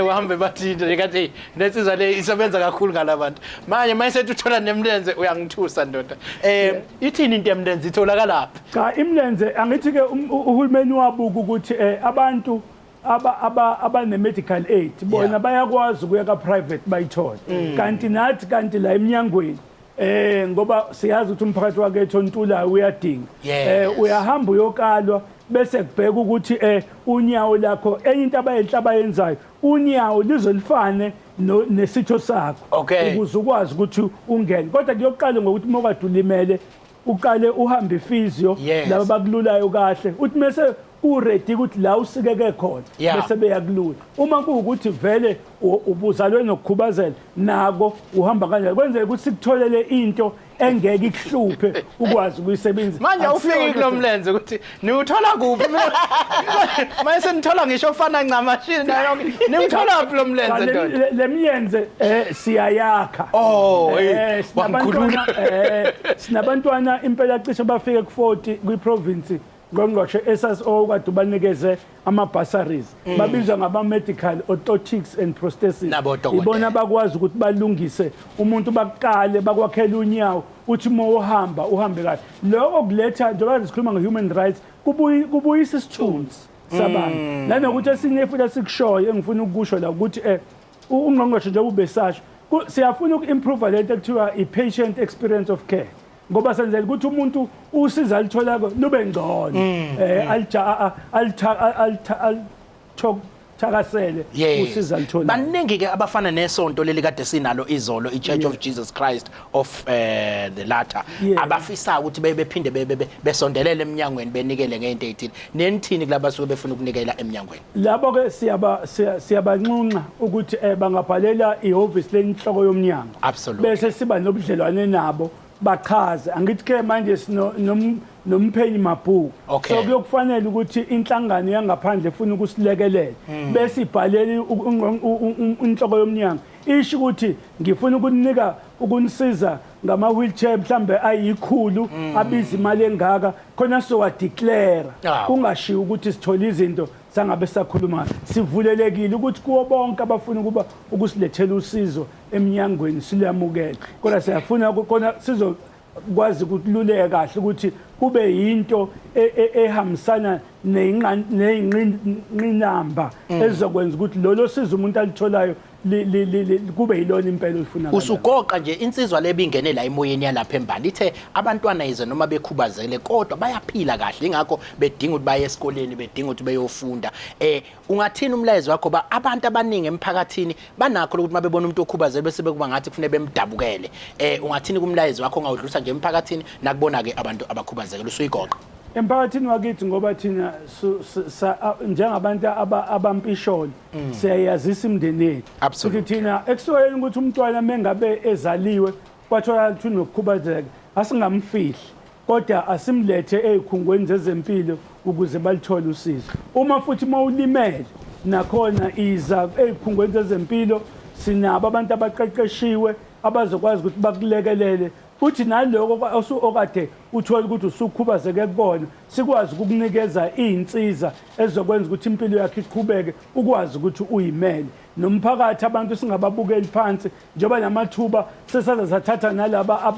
uhambe bathi nje kathi lensizwa le isebenza kakhulu ngalabantu manje mayesethi uthola nemlenze uyangithusa ndoda ithini into yemlenze itholakala lapha cha imlenze angithi ke uhulumeni wabuka ukuthi abantu abane-medical aid bona bayakwazi ukuya ka-private bayithole kanti la eMnyangweni ngoba siyazi ukuthi umphakathi wakethu ontulayo uyadinga uyahamba uyokalwa bese kubheka ukuthi unyawo lakho enye into abayenzayo unyawo lizolifane nesitho sakho ukuze ukwazi ukuthi ungene kodwa kuyoqala ngokuthi uma kade ulimele uqale uhambe physio laba bakululayo kahle uthi mase uready ukuthi la usikeke khona bese beyakulula uma kuukuthi vele ubuzalwe nokukhubazela nako uhamba kanjani kwenzeka ukuthi sikutholele into engeke ikuhluphe ukwazi ukuyisebenzisa manje ufike kulomlenze ukuthi niwuthola kuphi mase nithola ngisho ofana ncamashini nayo yonke nimthola kuphi lo mlenze ndoda lemyenze siyayakha sinabantwana impela cishe bafike ku40 kwiprovince uNgqongqoshe SSO kade ubanikeze ama-bursaries babizwa ngaba-medical orthotics and prosthesis ibona bakwazi ukuthi balungise umuntu bakuqale bakwakhela unyawo uthi uma uhamba uhambe kahle lokho kuletha njengoba sikhuluma nge-human rights kubuyisa isithunzi sabantu nanokuthi esinye futhi esikushoyo engifuna ukusho la ukuthi uNgqongqoshe njengoba ubesasho siyafuna uku-improve lento ekuthiwa i-patient experience of care ngoba senzela ukuthi umuntu usiza alithola lube ngcono thakasele usiza alithola baningi ke abafana nesonto leli kade sinalo izolo iChurch of Jesus Christ of the Latter abafisa ukuthi bephinde besondelele eMnyangweni benikele ngento ezithile nenithini kulabo basuke befuna ukunikela eMnyangweni labo ke siyabanxunxa ukuthi bangabhalela ihhovisi lenhloko yoMnyango bese siba nobudlelwane nabo bachaze angithi ke manje nomphenyi mabhuku so kuyokufanele ukuthi inhlangano yangaphandle efuna ukusilekelela bese ibhalele inhloko yoMnyango isho ukuthi ngifuna ukunika ukunisiza ngama-wheelchair mhlambe ayikhulu abiza imali engaka khona sowadeclare kungashiya ukuthi sithole izinto sangabe sakhuluma sivulelekile ukuthi kuwo bonke abafuna ukuba ukusilethela usizo eMnyangweni silamukele kodwa siyafuna khona sizokwazi ukululeka kahle ukuthi kube yinto ehambisana neyinqinamba ezokwenza ukuthi lolo sizo umuntu alitholayo kube yilona impela olifuna usugoqa nje insizwa lebingene la emoyeni yalapha embali ithe abantwana yize noma bekhubazele kodwa bayaphila kahle ingakho bedinga ukuthi baye esikoleni bedinga ukuthi beyofunda ungathini umlayezo wakho ba abantu abaningi emphakathini banakho ukuthi mabebona umuntu okhubazele bese bekuba ngathi kufanele bemdabukele ungathini kumlayezo wakho ngawudlusa nje emphakathini nakubona ke abantu abakhubazekile usuyigoqa emphakathini wakithi ngoba thina njengabantu abampisholo siyayazisa imndeni yethu ukuthi thina ekusoyeni ukuthi umntwana mengabe ezaliwe kwathola ukuthi unokukhubazeka asingamfihli kodwa asimlethe ezikhungweni zezempilo ukuze balithole usizo. Uma futhi mawulimele nakhona iza ezikhungweni zezempilo, sinabo abantu abaqeqeshiwe abazokwazi ukuthi bakulekelele uthi naloko okade uthola ukuthi usukhubazeke kubona, sikwazi ukukunikeza izinsiza ezokwenza ukuthi impilo yakhe iqhubeke, ukwazi ukuthi uyimele. Nomphakathi abantu singababukeli phansi njengoba namathuba sesaza sathatha nalaba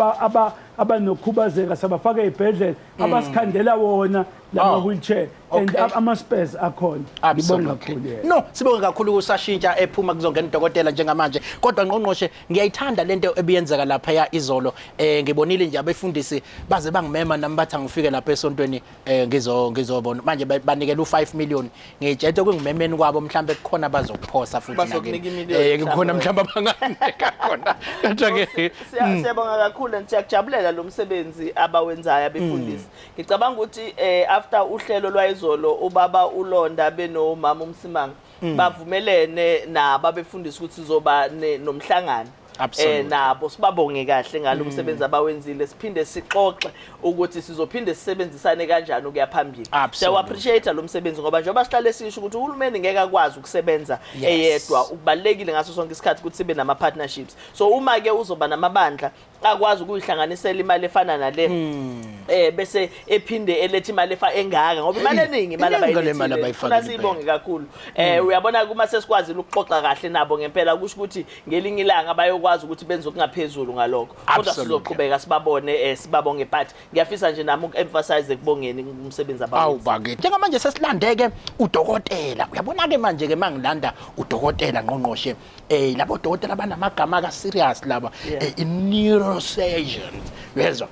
abanokhubazeka sabafaka ezibhedlela abasikhandela wona lama wheelchair and ama-spares akhona. Ngibonga kakhulu. No, sibonga kakhulu kusashintsha ephuma kuzongena udokotela njengamanje. Kodwa ngqongqoshe ngiyayithanda lento ebiyenzeka lapha ya izolo. Ngibonile nje abefundisi baze bangimema nami bathi angifike lapha esontweni ngizobona. Manje banikela u5 million. Ngiyitshela ukungimemeni kwabo mhlambe kukhona bazokuphosa futhi kukhona mhlawumbe abanganika khona. Kodwa ke siyabonga kakhulu siyakujabulela lo msebenzi abawenzayo abefundisi. Ngicabanga ukuthi after uhlelo lwayizolo ubaba uLonda benomama uMsimanga bavumelene nabo abefundisi ukuthi sizoba nomhlangano. Nabo sibabonge kahle ngalo msebenzi abawenzile, siphinde sixoxe ukuthi sizophinde sisebenzisane kanjani ukuya phambili. Siya appreciate lo msebenzi ngoba njengoba sihlale sisho ukuthi uhulumeni ngeke akwazi ukusebenza eyedwa. Ukubalekile ngaso sonke isikhathi ukuthi sibe nama partnerships. So uma ke uzoba namabandla akwazi ukuyihlanganisela imali efana nale bese ephinde elethe imali engaka ngoba imali eningi imali abayifuna sibonge kakhulu. Uyabona kuma sesikwazile ukuxoxa kahle nabo ngempela kusho ukuthi ngelinye ilanga bayokwazi ukuthi benze okungaphezulu ngalokho. Kodwa sizoqhubeka sibabonge but ngiyafisa nje nami uku-emphasize kubongeni umsebenzi abawenza. Njengamanje sesilandeke udokotela. Uyabona ke manje ke mangilanda udokotela ngqongqoshe labo dokotela abanamagama ka serious laba neurosurgeons. Yezwa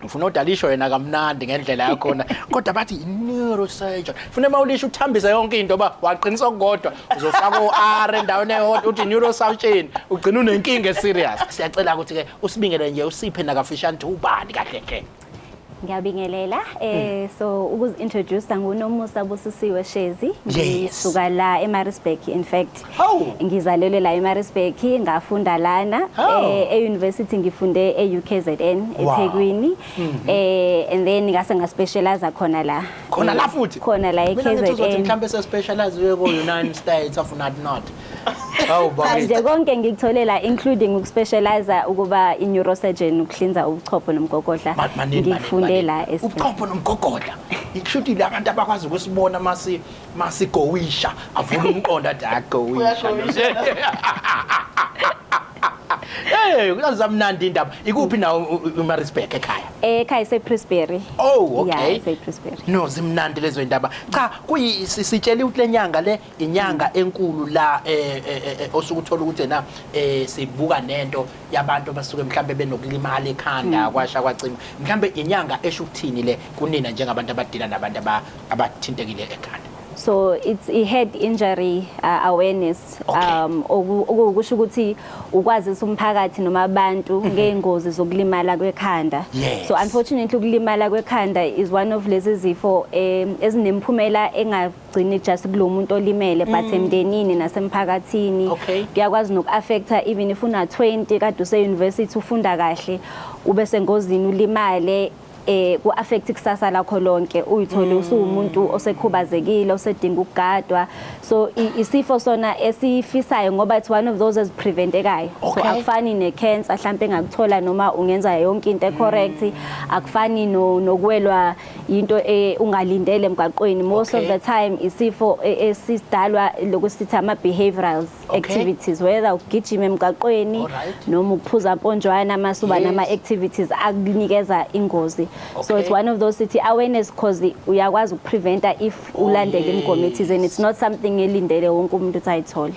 ufuna udalisho yena kamnandi ngendlela yakhona kodwa bathi neurosurgeon ufuna mawulisho uthambise yonke into ba waqinisa kodwa uzofaka uR endaweni eyodwa uthi neurosurgeon ugcina unenkinga serious. Siyacela ukuthi ke usibingele nje usiphe nakafishane ubani kahle kahle. Ngiyabingelela so ukuzintroduce nguNomusa Shezi ngisuka la eMaritzburg. In fact ngizalelwe la eMaritzburg, ngafunda lana euniversity ngifunde eUKZN eThekwini and then ngase ngaspecialize khona la futhi khona la eKZN mhlambe se specialize ko United States of not nje konke ngikutholela including ukuspecialize ukuba i-neurosurgeon ukuhlinza ubuchopho nomgogodla ngifundela ubuchopho nomgogodla ikushuthi abantu abakwazi ukusibona masigowisha avula umqondo athi agowisha uyazamnandi indaba ikuphi na uMaritzburg ekhaya ekhaya sePresbury. Okay sePresbury. No zimnandi lezo indaba cha sitshela ukuthi lenyanga le inyanga enkulu la osukuthola ukuthi na sibuka nento yabantu basuke mhlambe benokulimala ekhanda kwasha kwacima mhlambe inyanga esho ukuthini le kunina njengabantu abadila nabantu abathintekile ekhanda. So it's a head injury awareness okusho ukuthi ukwazisa umphakathi noma abantu ngeengozi zokulimala kwekhanda. So unfortunately ukulimala kwekhanda is one of lezi zifo ezinemphumela engagcini just kulomuntu olimele but emndenini nasemphakathini kuyakwazi nokuaffecta even if una 20 kade use university ufunda kahle ube sengozini ulimale ku-affect ikusasa lakho lonke uyithole usuwumuntu osekhubazekile osedinga ukugadwa. So isifo sona esifisayo ngoba it's one of those ezipreventekayo. So akufani ne-cancer mhlawumbe engakuthola noma ungenza yonke into correct, akufani nokwelwa into ungalindele emgaqweni. Most of the time isifo esidalwa lokusithi ama-behavioral activities, whether ugijima emgaqweni noma ukuphuza mponjwana masuba nama-activities akunikeza ingozi. So it's one of those city awareness cause uyakwazi ukupreventa if ulandela imgomithize and it's not something elindele wonke umuntu ayithole.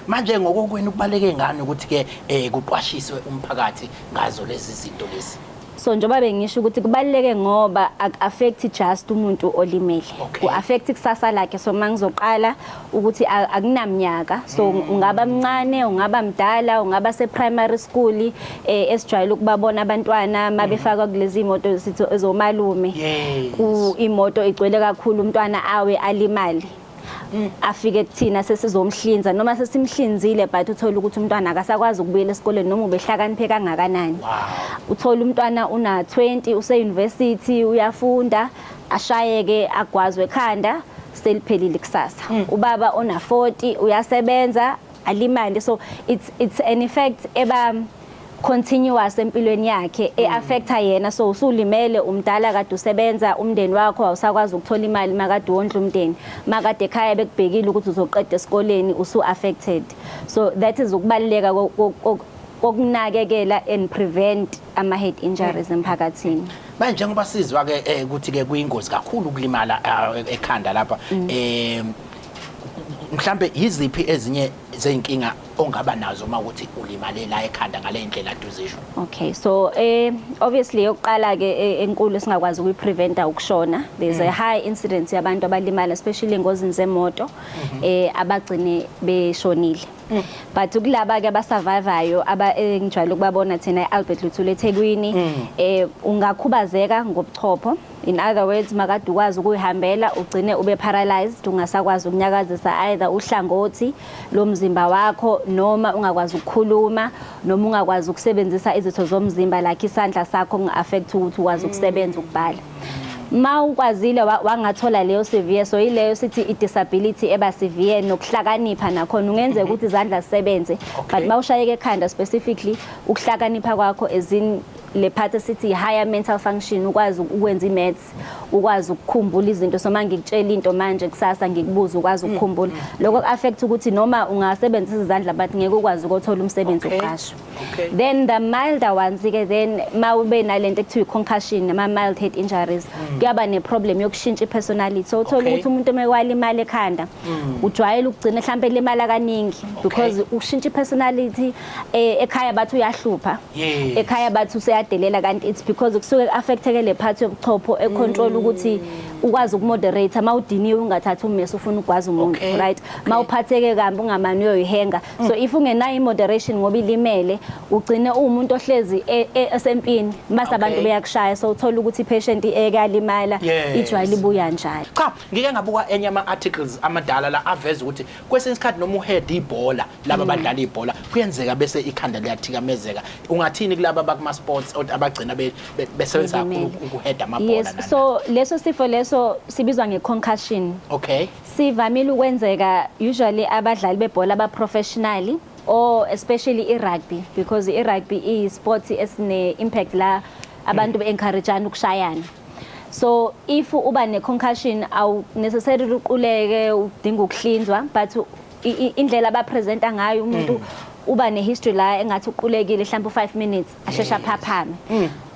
Manje ngokokwenu kubaleke ngani ukuthi ke kuqwashiswe umphakathi ngazo lezi zinto lezi? So njoba bengisho ukuthi kubaleke ngoba akuaffect just umuntu olimele, ku-affect ikusasa lakhe. So mangizoqala ukuthi akunaminyaka, so ungaba mncane ungaba mdala ungaba se-primary school esijwayele ukubabona abantwana mabefaka kulezi imoto sithi ezomalume imoto igcwele kakhulu umntwana awe alimali. afike kuthina sesizomhlinza noma sesimhlinzile but uthola ukuthi umntwana akasakwazi ukubuyela esikoleni noma ubehlakaniphe kangakanani. Uthola umntwana una 20 use-university uyafunda ashayeke agwazwe ekhanda seliphelile kusasa. Ubaba ona 40 uyasebenza alimali, so it's an effect eba continuous empilweni yakhe affecta yena, so usulimele umdala kade usebenza umndeni wakho awusakwazi ukuthola imali makade wondla umndeni makade ekhaya bekubhekile ukuthi uzoqeda esikoleni usu affected. So that is ukubaleka kokunakekela and prevent ama head injuries emphakathini. Manje ngoba sizwa ke ukuthi ke kuyingozi kakhulu ukulimala ekhanda lapha, mhlambe yiziphi ezinye zeinkinga ongaba nazo mawuthi ulimale la ekhanda ngale ndlela duzisho? Okay, so obviously yokuqala ke enkulu singakwazi ukupreventa ukushona. There's a high incidence yabantu abalimala especially engozini zemoto abagcine beshonile. But kulaba ke abasurvivayo engijwayele ukubabona thina eAlbert Luthuli eThekwini ungakhubazeka ngobuchopho. In other words, makade ukwazi ukuyihambela ugcine ube paralyzed, ungasakwazi ukunyakazisa either uhlangothi lomzimba wakho noma ungakwazi ukukhuluma noma ungakwazi ukusebenzisa izitho zomzimba like isandla sakho kunga-affect ukuthi ukwazi ukusebenza ukubhala. Ma ukwazile wangathola leyo severe, so ileyo sithi i-disability eba severe nokuhlakanipha nakhona ungenzeka ukuthi izandla zisebenze, but ma ushayeke ekhanda specifically ukuhlakanipha kwakho ezin le part sithi higher mental function, ukwazi ukwenza imaths, ukwazi ukukhumbula izinto. So manje ngikutshela into manje kusasa ngikubuza ukwazi ukukhumbula lokho affect ukuthi noma ungasebenzisa izandla but ngeke ukwazi ukuthola umsebenzi uqashwe. Then the milder ones ke then mawube nalento ekuthiwa concussion nama mild head injuries kuyaba ne problem yokushintsha personality. So uthola ukuthi umuntu emekwalimala ekhanda ujwayele ukugcina mhlambe lemala kaningi because ushintsha personality ekhaya bathi uyahlupha, ekhaya bathi useyadelela, kanti it's because kusuke affecteke le part yobuchopho econtrol ukuthi ukwazi ukumoderate mawudiniwe ungathatha ummese ufuna ukwazi umuntu, right? Mawuphatheke kambe ungamani uyoyihenga. So if ungenayo moderation ngoba ilimele ugcine umuntu ohlezi esempini mase abantu beyakushaya, so uthola ukuthi patient ekalimala ijwayele ibuya njalo. Cha, ngike ngabuka enye ama articles amadala la aveza ukuthi kwesinye isikhathi noma uhead ibhola laba badlala ibhola kuyenzeka bese ikhanda liyathikamezeka. Ungathini kulaba bakuma sports abagcina besebenza kakhulu ukuhead amabhola? Yes, so leso sifo leso sibizwa nge-concussion. Okay. Sivamile ukwenzeka usually abadlali bebhola aba-professionally or especially i-rugby, because i-rugby i-sport esine-impact la abantu be-encourageana ukushayana. So if uba ne-concussion awu necessarily uquleke udinga ukuhlinzwa, but indlela abapresenta ngayo umuntu uba ne-history la engathi uqulekile mhlawumbe 5 minutes ashesha phaphame.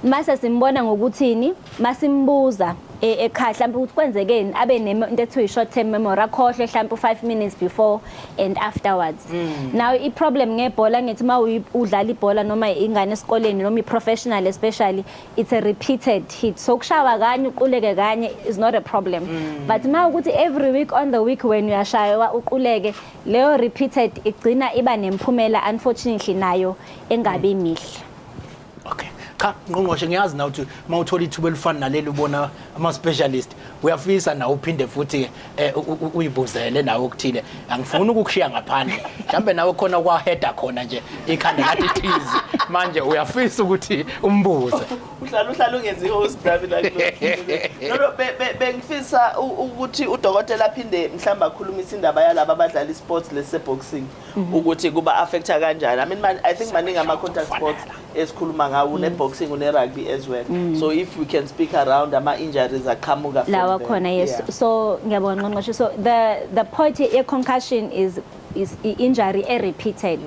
Mase simbona ngokuthini, masimbuza ekhaya mhlawumbe ukuthi kwenzekeni abe nento ethiwa short term memory, akhohle mhlawumbe 5 minutes before and afterwards. Now i-problem ngebhola ngithi ma udlala ibhola noma ingane esikoleni noma i-professional especially, it's a repeated hit. So kushawa kanye uquleke kanye is not a problem, but ma ukuthi every week on the week when uyashaywa uquleke, leyo repeated igcina iba nemphumela unfortunately nayo engabe imihle. Okay. Cha, Ngqongqoshe ngiyazi na ukuthi mawuthola ithuba elifana naleli ubona ama specialist uyafisa na uphinde futhi uyibuzele nawe ukuthile. Angifuni ukukushiya ngaphandle. Mhlambe nawe khona kwaheada khona nje ikhanda ngathi ithizi. Manje uyafisa ukuthi umbuze. Uhlala ungenzi host David no bengifisa ukuthi udokotela aphinde mhlamba akhulumisa indaba yalabo abadlala isports lese boxing ukuthi kuba affecta kanjani. I mean I think maningi ama contact sports esikhuluma ngawo ne boxing une rugby as well. So if we can speak around ama injuries aqhamuka from lawa khona, yes. So ngiyabona Ngqongqoshe, so the point ye concussion is injury repeated.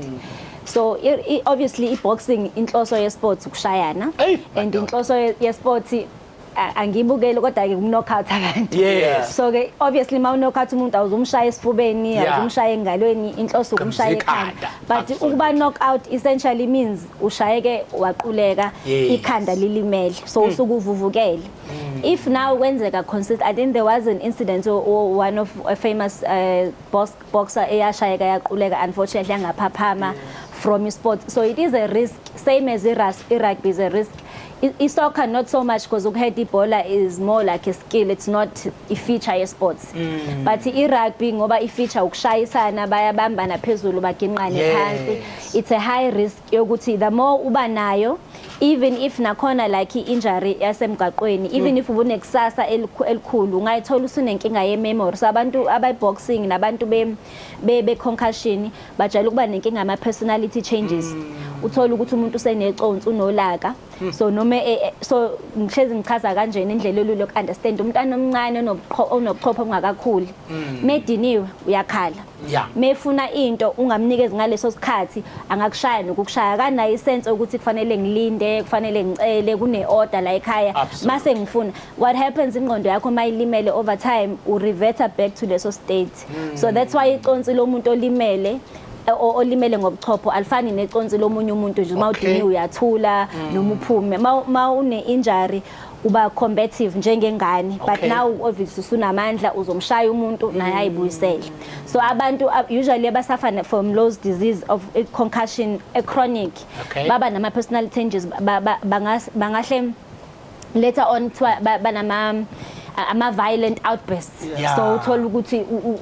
So obviously boxing inhloso ye sports ukushayana, and inhloso ye sports angibukele kodwa ke knockout abantu. So ke obviously ma knockout umuntu awuzumshaya esifubeni, awuzumshaya engalweni, inhloso ukumshaya ekhanda. But ukuba knockout essentially means ushayeke waquleka ikhanda lilimele, so usukuvuvukele. If now kwenzeka consist, I think there was an incident or one of a famous boxer eyashayeka yaquleka, unfortunately angaphaphama from sport. So it is a risk, same as rugby is a risk. Soccer not so much because ukuhead ibhola is more like a skill, it's not a feature ye sports. But i-rugby ngoba i-feature ukushayisana bayabambana phezulu baginqane phansi, it's a high risk yokuthi the more uba nayo, even if nakhona like i-injury yasemgaqweni, even if ubunekusasa elikhulu ungayithola usunenkinga ye-memory. So abantu abayi-boxing nabantu be-concussion bajayele ukuba nenkinga ama-personality changes. Uthola ukuthi umuntu useneconsi unolaka. So noma so ngihlezi ngichaza kanjena indlela elula yoku-understand umntwana omncane onobuchopho obungakakhuli. Mediniwe uyakhala. Mefuna into ungamnikezi ngaleso sikhathi angakushaya nokukushaya kanayo isense ukuthi kufanele ngilinde, kufanele ngicele, kune-order la ekhaya. Mase ngifuna what happens ingqondo yakho mayilimele over time ureverta back to leso state. So that's why iconsi lomuntu olimele ngobuchopho alifani neconsi lomunye umuntu nje mawudiniwe uyathula noma uphume une injury uba combative njengengane, but now obviously usunamandla uzomshaya umuntu naye ayibuyisele. So abantu usually abasuffer from those disease of concussion chronic baba nama personal changes bangahle later on banama ama-violent outbursts. So uthola ukuthi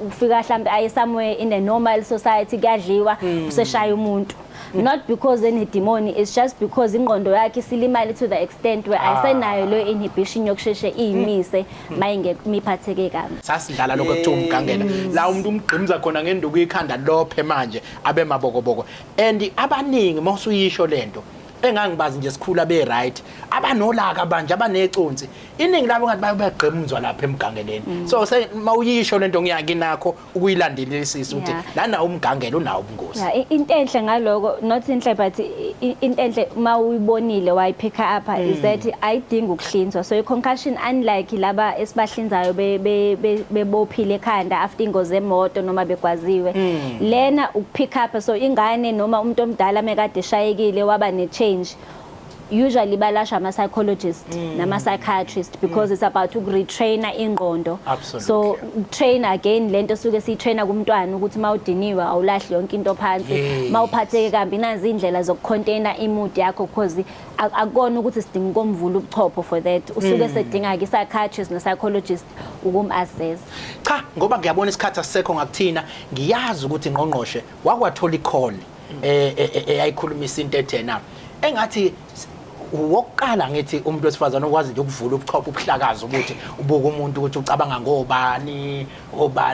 ufika mhlawumbe aye somewhere in a normal society kuyadliwa useshaya umuntu. Not because enedemoni, it's just because ingqondo yakhe isilimali to the extent where ayisenayo lo inhibition yokusheshe iyimise miphatheke kabi. Sasidlala lokho ekuthiwa umgangela la umuntu umgqimza khona ngenduku ikhanda lophe manje abe mabokoboko. And abaningi mawusuyisho lento engangibazi nje sikhula be right abanolaka abanje abaneconsi iningi labo ngathi bayagqemuzwa lapha emgangeleni. So mawuyisho lento ngiyaki nakho ukuyilandelisisa ukuthi lana umgangela unawo ubungozi. Into enhle ngaloko, not inhle but into enhle mawuyibonile wayipick up is that ayidingi ukuhlinzwa. So i-concussion unlike laba esibahlinzayo bebophile ekhanda after ingozi emoto noma begwaziwe, lena ukupick up. So ingane noma umuntu omdala mekade eshayekile waba ne-change, usually balasha ama-psychologist nama-psychiatrist because it's about ukuretraina ingqondo. So train again lento suke siyitraina kumntwana ukuthi mawudiniwe awulahli yonke into phansi, mawuphatheke kambi nazi indlela zokucontainer imood yakho because akukona ukuthi sidinga ukomvula ubuchopho for that. Usuke sedinga ke psychiatrist na psychologist ukum-assess. Cha ngoba ngiyabona isikhathi asisekho ngakuthina, ngiyazi ukuthi ingqongqoshe wakwathola i-call eyayikhulumisa into ethena engathi wokuqala ngithi umuntu wesifazana okwazi nje ukuvula ubuchopho ubuhlakaza ukuthi ubuka umuntu ukuthi ucabanga ngobani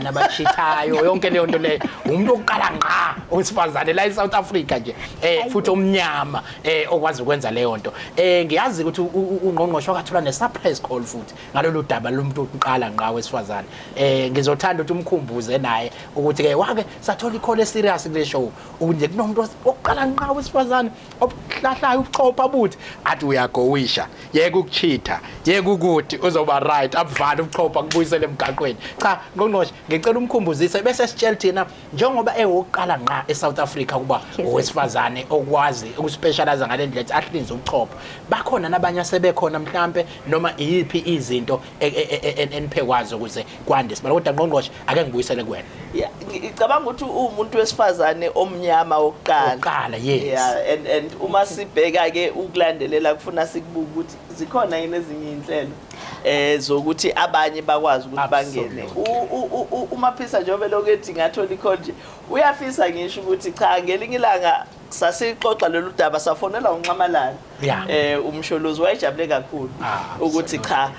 abashithayo yonke leyo nto leyo umuntu oqala ngqa owesifazane la eSouth Africa nje futhi omnyama okwazi ukwenza leyo nto. Ngiyazi ukuthi uNgqongqoshe wakathola ne-surprise call futhi ngalolu daba lomuntu oqala ngqa wesifazane. Ngizothanda ukuthi umkhumbuze naye ukuthi ke wake sathola i-call eserious kule show ukuthi kunomuntu oqala ngqa wesifazane obuhlahlayo ubuchopho abuthi athi uyagowisha yeke ukuchitha yeke ukuthi uzoba right abuvala ubuchopho kubuyisele emgaqweni. Cha Ngqongqoshe ngicela umkhumbuzise bese sitshela thina njengoba ewokuqala ngqa eSouth Africa kuba owesifazane okwazi ukuspecialize ngale ndlela ethi ahlinze ubuchopho, bakhona nabanye asebekhona mhlambe noma yipi izinto enphekwazi ukuze kwande sibala kodwa Ngqongqoshe ake ngibuyisele kuwena. Ngicabanga ukuthi umuntu wesifazane omnyama oqala yes and uma sibheka ke ukulandelela kufuna sikubuka ukuthi zikhona yini ezinye inhlelo zokuthi abanye bakwazi ukuthi bangene. Umaphisa njengoba lokuthi ngathola i-call nje uyafisa ngisho ukuthi cha ngelinye ilanga sasixoxa lolu daba safonela uNxamalala umsholozi wayejabule kakhulu ukuthi cha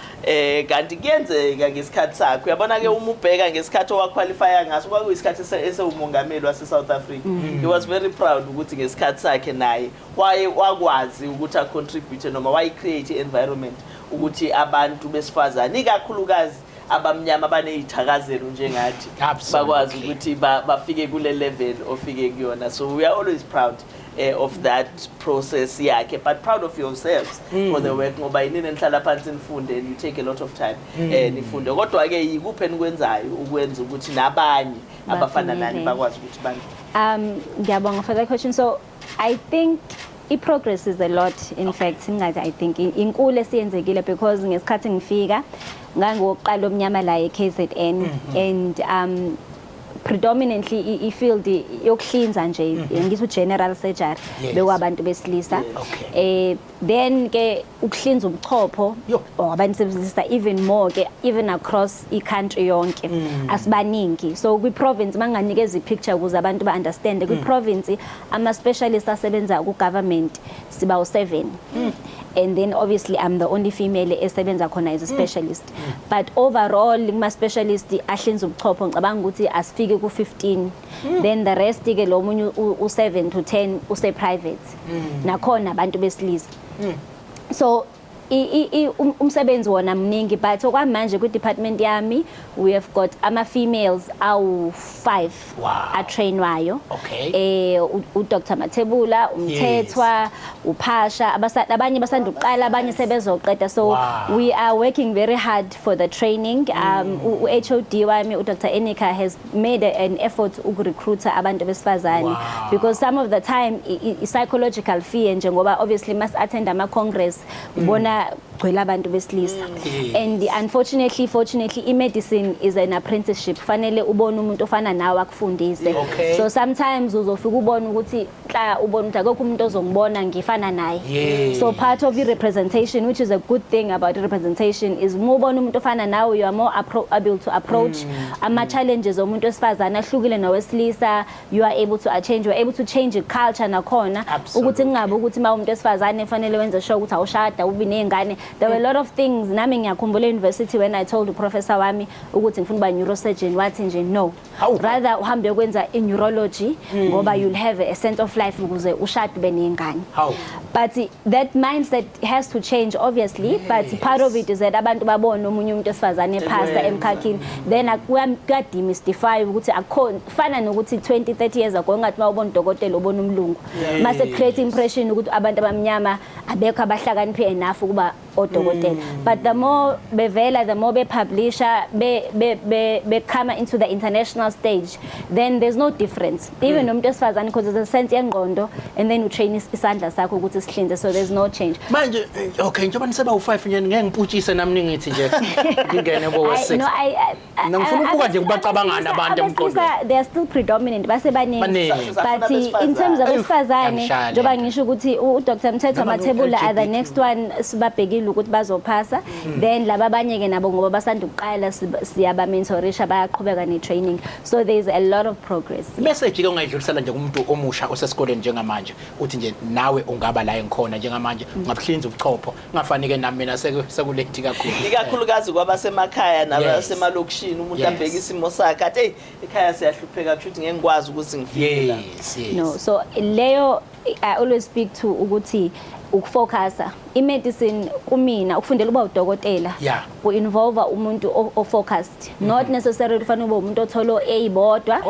kanti kuyenzeka ngesikhathi sakhe. Uyabona ke uma ubheka ngesikhathi owaqualifya ngaso kwakuyisikhathi esewumongameli wase South Africa, he was very proud ukuthi ngesikhathi sakhe naye wakwazi ukuthi acontribute noma wayicreate environment ukuthi abantu besifazane ikakhulukazi abamnyama banezithakazelo njengathi bakwazi ukuthi bafike kule level ofike kuyona. So we are always proud of that process yakhe, but proud of yourselves for the work ngoba yini enhlala phansi nifunde and you take a lot of time nifunde. Kodwa ke yikuphi enikwenzayo ukwenza ukuthi nabanye abafana nani bakwazi ukuthi bantu. Ngiyabonga for that question. So I think i-progress is a lot. In fact I think inkulu esiyenzekile because ngesikhathi ngifika ngangokuqala omnyama la eKZN and predominantly i-field yokuhlinza nje ngithi general surgery bekwabantu besilisa then ke ukuhlinza ubuchopho abantu sebenzisa even more ke even across i-country yonke asibaningi so kwi-province manganikeza i-picture ukuze abantu ba-understand kwi-province ama-specialist asebenza ku-government siba u-7 and then obviously I'm the only female esebenza khona as a specialist but overall kuma-specialist ahlinza ubuchopho ngicabanga ukuthi asifike ku-15 then the rest ke lo munye u-7 to 10 use-private nakhona abantu besilisa so umsebenzi wona mningi but okwamanje kwi-department yami we have got ama-females awu-5 atrainwayo uDr Mathebula umthethwa uphasha abanye basanda uqala abanye sebezoqeda so we are working very hard for the training u-HOD wami uDr Enika has made an effort ukurecruiter abantu besifazane because some of the time i-psychological fear njengoba obviously must attend ama-congress ubona gcwele abantu besilisa and unfortunately fortunately i-medicine is an apprenticeship fanele ubone umuntu ofana nawe akufundise so sometimes uzofika ubona ukuthi xa ubona ukuthi akekho umuntu ozongibona ngifana naye so part of your representation which is a good thing about representation is uma ubona umuntu ofana nawe you are more able to approach ama-challenges omuntu wesifazane ahlukile nowesilisa you are able to change culture nakhona ukuthi kungabi ukuthi ma umuntu wesifazane fanele wenze sure ukuthi awushada ubi ney'ngane. There were a lot of things nami ngiyakhumbula university when I told the professor wami ukuthi ngifuna uba neurosurgeon wathi nje no rather uhambe ukwenza i-neurology ngoba you'll have a sense of life ukuze ushade ube ney'ngane but that mindset has to change obviously but part of it is that abantu babona omunye umuntu esifazane ephasa emkhakhini then kuyademystify ukuthi akufana nokuthi 20-30 years ago ngathi mawubona udokotela ubona umlungu mase create impression ukuthi abantu abamnyama abekho abahlakaniphe enough ukuba odokotela but the more bevela the more bepublisha be come into the international stage then there's no difference even umuntu esifazane because there's a sense yengqondo and then utrain isandla sakho ukuthi sihlinze so there's no change manje okay njengoba niseba u5 nje ngeke ngiputshise nami ningithi nje ngingene bo6 no ngifuna ukubuka nje kubacabangana abantu emqondweni they are still predominant basebaningi but in terms of esifazane njengoba ngisho ukuthi uDr Mthethwa Mathebula are the next one sibabhekile ukuthi bazophasa then laba abanye ke nabo ngoba basanda ukuqala siyaba mentorisha bayaqhubeka ne training so there is a lot of progress message ke ungayidlulisela nje kumuntu omusha osesikoleni njengamanje uthi nje nawe ungaba la engikhona njengamanje ungabuhlinza ubuchopho ngafanike nami mina sekulethi kakhulu ikakhulukazi kwabasemakhaya nabasemalokishini umuntu ambeka isimo sakhe athi hey ekhaya siyahlupheka futhi ngeke ngikwazi ukuthi ngifike la no so leyo I always speak to ukuthi ukufocusa i-medicine kumina ukufundela uba udokotela u-involve umuntu o-focused not necessarily kufanele ube umuntu otholo A bodwa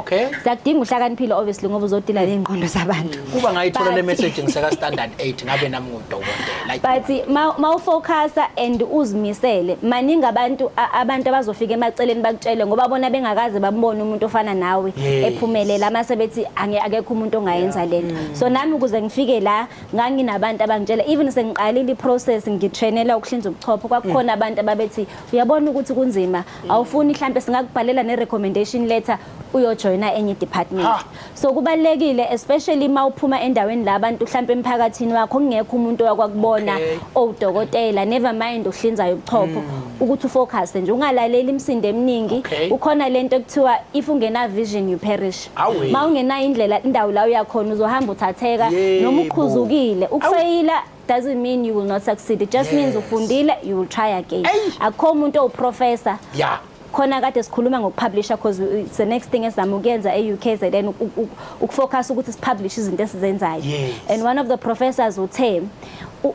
siyakudinga uhlakaniphile obviously ngoba uzodila ney'ngqondo zabantu kuba ngayithola le message ngiseka standard 8 ngabe nami ngudokotela but mawufocusa and uzimisele maningi abantu abazofika emaceleni bakutshele ngoba bona bengakaze bambone umuntu ofana nawe ephumelela mase bethi akekho umuntu ongayenza lento so nami ukuze ngifike la nganginabantu abangitshela even sengiqalile process ngitrainela ukuhlinza ubuchopho kwakukhona abantu ababethi uyabona ukuthi kunzima awufuni mhlambe singakubhalela ne-recommendation letter uyojoyina enye department so kubalekile especially mawuphuma endaweni la abantu mhlambe emphakathini wakho kungekho umuntu owakwakubona owudokotela never mind uhlinzayo ubuchopho ukuthi ufocus nje ungalaleli imisindo eminingi ukhona lento ekuthiwa if ungena vision you perish mawungena indlela indawo la uyakhona uzohamba uthatheka noma ukhuzukile ukufeyila doesn't mean you will not succeed. It just means ufundile, you will try again. Akho umuntu oprofessor. Khona kade sikhuluma ngokupublisha because it's the next thing esamukenza e-UKZN ukufocus ukuthi sipublish izinto esizenzayo. And one of the professors uthe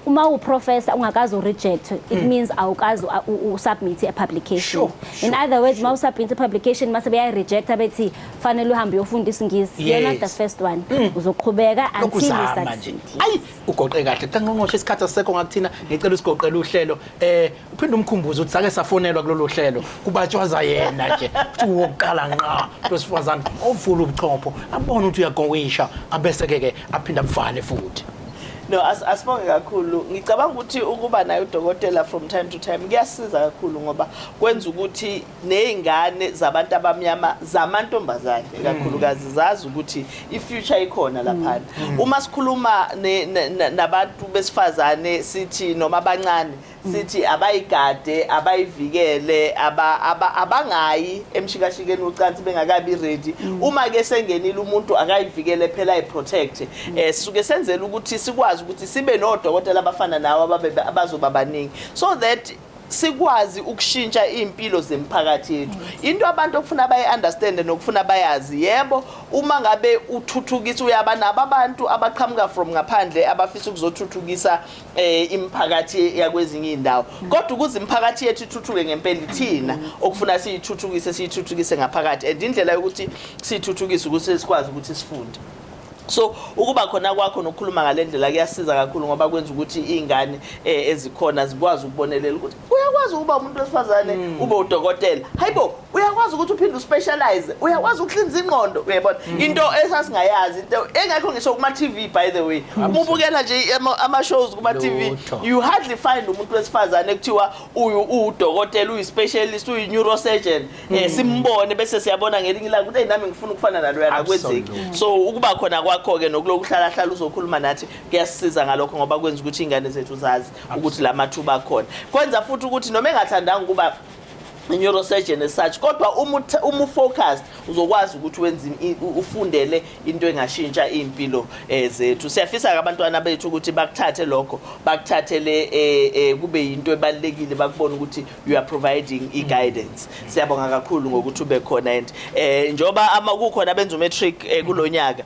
uma uprofessor ungakazi ureject it means awukazi usubmit a publication. In other words ma usubmit a publication mase beya reject abethi fanele uhambe uyofundisa ingisi. You're not the first one. Uzoqhubeka until you succeed. Ugoqe kahle uNkqongqoshe isikhathi asekho ngakuthina ngicela usigoqela uhlelo uphinde umkhumbuze ukuthi sake safonelwa kulolu hlelo kubatshwaza yena nje uthi wokuqala nqa losifazana ovula ubuchopho abone ukuthi uyagowisha abese ke aphinda abuvale futhi No, asibonge kakhulu. Ngicabanga ukuthi ukuba nayo udokotela from time to time kuyasiza kakhulu ngoba kwenza ukuthi nezingane zabantu abamnyama zamantombazane kakhulukazi zazi ukuthi ifuture ikhona lapha. Uma sikhuluma nabantu besifazane sithi noma abancane sithi abayigade abayivikele abangayi emshikashikeni ucansi bengakabi ready uma ke sengenile umuntu akayivikele phela ayiprotect sisuke senzele ukuthi sikwazi ukuthi sibe nodokotela abafana nawo abazoba baningi so that sikwazi ukushintsha impilo zemphakathi yethu into abantu okufuna bayi-understand nokufuna bayazi yebo uma ngabe uthuthukisa uyaba nabo abantu abaqhamuka from ngaphandle abafisa ukuzothuthukisa imiphakathi yakwezinye indawo kodwa ukuze imiphakathi yethu ithuthuke ngempela ithina okufuna siyithuthukise ngaphakathi and indlela yokuthi siyithuthukise ukuthi sikwazi ukuthi sifunde so ukuba khona kwakho nokukhuluma ngalendlela kuyasiza kakhulu ngoba kwenza ukuthi izingane ezikhona zikwazi ukubonelela ukuthi uyakwazi ukuba umuntu wesifazane ube udokotela hayibo uyakwazi ukuthi uphinde uspecialize uyakwazi ukuhlinza ingqondo uyabona into esasingayazi into engakho ngisho kuma TV by the way umubukela nje ama shows kuma TV you hardly find umuntu wesifazane ekuthiwa udokotela uyispecialist uyi-neurosurgeon simbone bese siyabona ngelinye ilanga ukuthi nami ngifuna ukufana nalo yana kwenzeki so ukuba khona kwakho-ke nokulokuhlala uzokhuluma nathi kuyasisiza ngalokho ngoba kwenza ukuthi izingane zethu zazi ukuthi la mathuba akhona kwenza futhi ukuthi noma engathandanga ukuba neurosurgeon as such kodwa uma focused uzokwazi ukuthi wenze ufundele into engashintsha impilo zethu siyafisa abantwana bethu ukuthi bakuthathe lokho bakuthathele kube into ebalekile bakubona ukuthi you are providing i-guidance siyabonga kakhulu ngokuthi ube khona and njoba kukhona benza umatric kulonyaka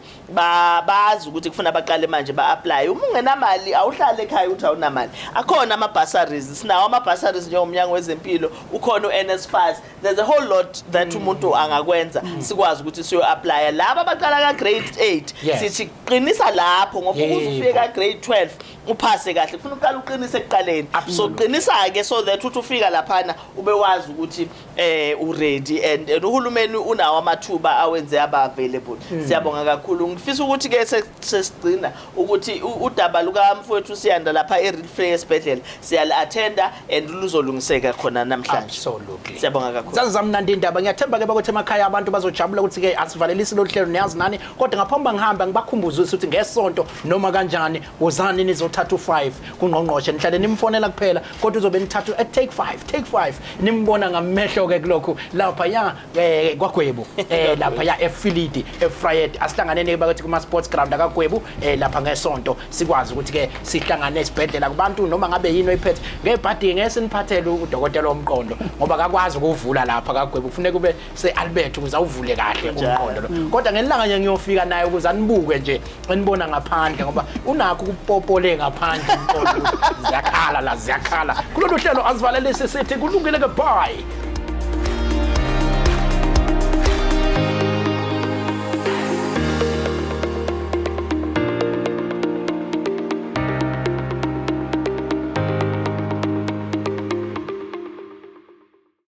bazi ukuthi kufuna baqale manje ba-apply uma ungenamali awuhlale ekhaya ukuthi awunamali akhona ama-bursaries sinawo ama-bursaries njengoMnyango wezeMpilo ukhona there's a whole lot that umuntu angakwenza sikwazi ukuthi siyo-apply laba abaqala ka-grade 8 sithi qinisa lapho ngoba uzufika ka-grade 12 uphase kahle kufuna uqala uqinise ekuqaleni so qinisa-ke so that uthi ufika laphana ube wazi ukuthi uready and uhulumeni unawo amathuba awenze aba-available siyabonga kakhulu ngifisa ukuthi-ke sesigcina ukuthi udaba lukamfowethu siyanda lapha e-Real Free esibhedlela siyali-athenda and luzolungiseka khona namhlanje siyabonga kakhulu zazizamnandi indaba ngiyathemba-ke bakuthi emakhaya abantu bazojabula ukuthi-ke asivalelisi lo hlelo niyazi nani kodwa ngaphambi ngihamba ngibakhumbuze ukuthi ngesonto noma kanjani wozani nizothatha u5 kuNgqongqoshe nihlale nimfonela kuphela kodwa uzobe nithatha take 5 nimbona ngamehlo-ke kulokhu lapha kwaGwebu lapha eFilidi eFriday asihlanganene bakuthi kuma-sports ground akaGwebu lapha ngesonto sikwazi ukuthi-ke sihlangane esibhedlela kubantu noma ngabe yini oyiphethe ngebhadi ngeke siniphathele udokotela womqondo ngoba akakwazi ukuvula lapha kaGwebu kufuneka kube se-Albert ukuze awuvule kahle umqondo lo kodwa ngelanga nje ngiyofika naye ukuze anibuke nje enibona ngaphandle ngoba unakho ukupopole ngaphandle umqondo ziyakhala kulolu hlelo asivalelise sithi kulungile ke bye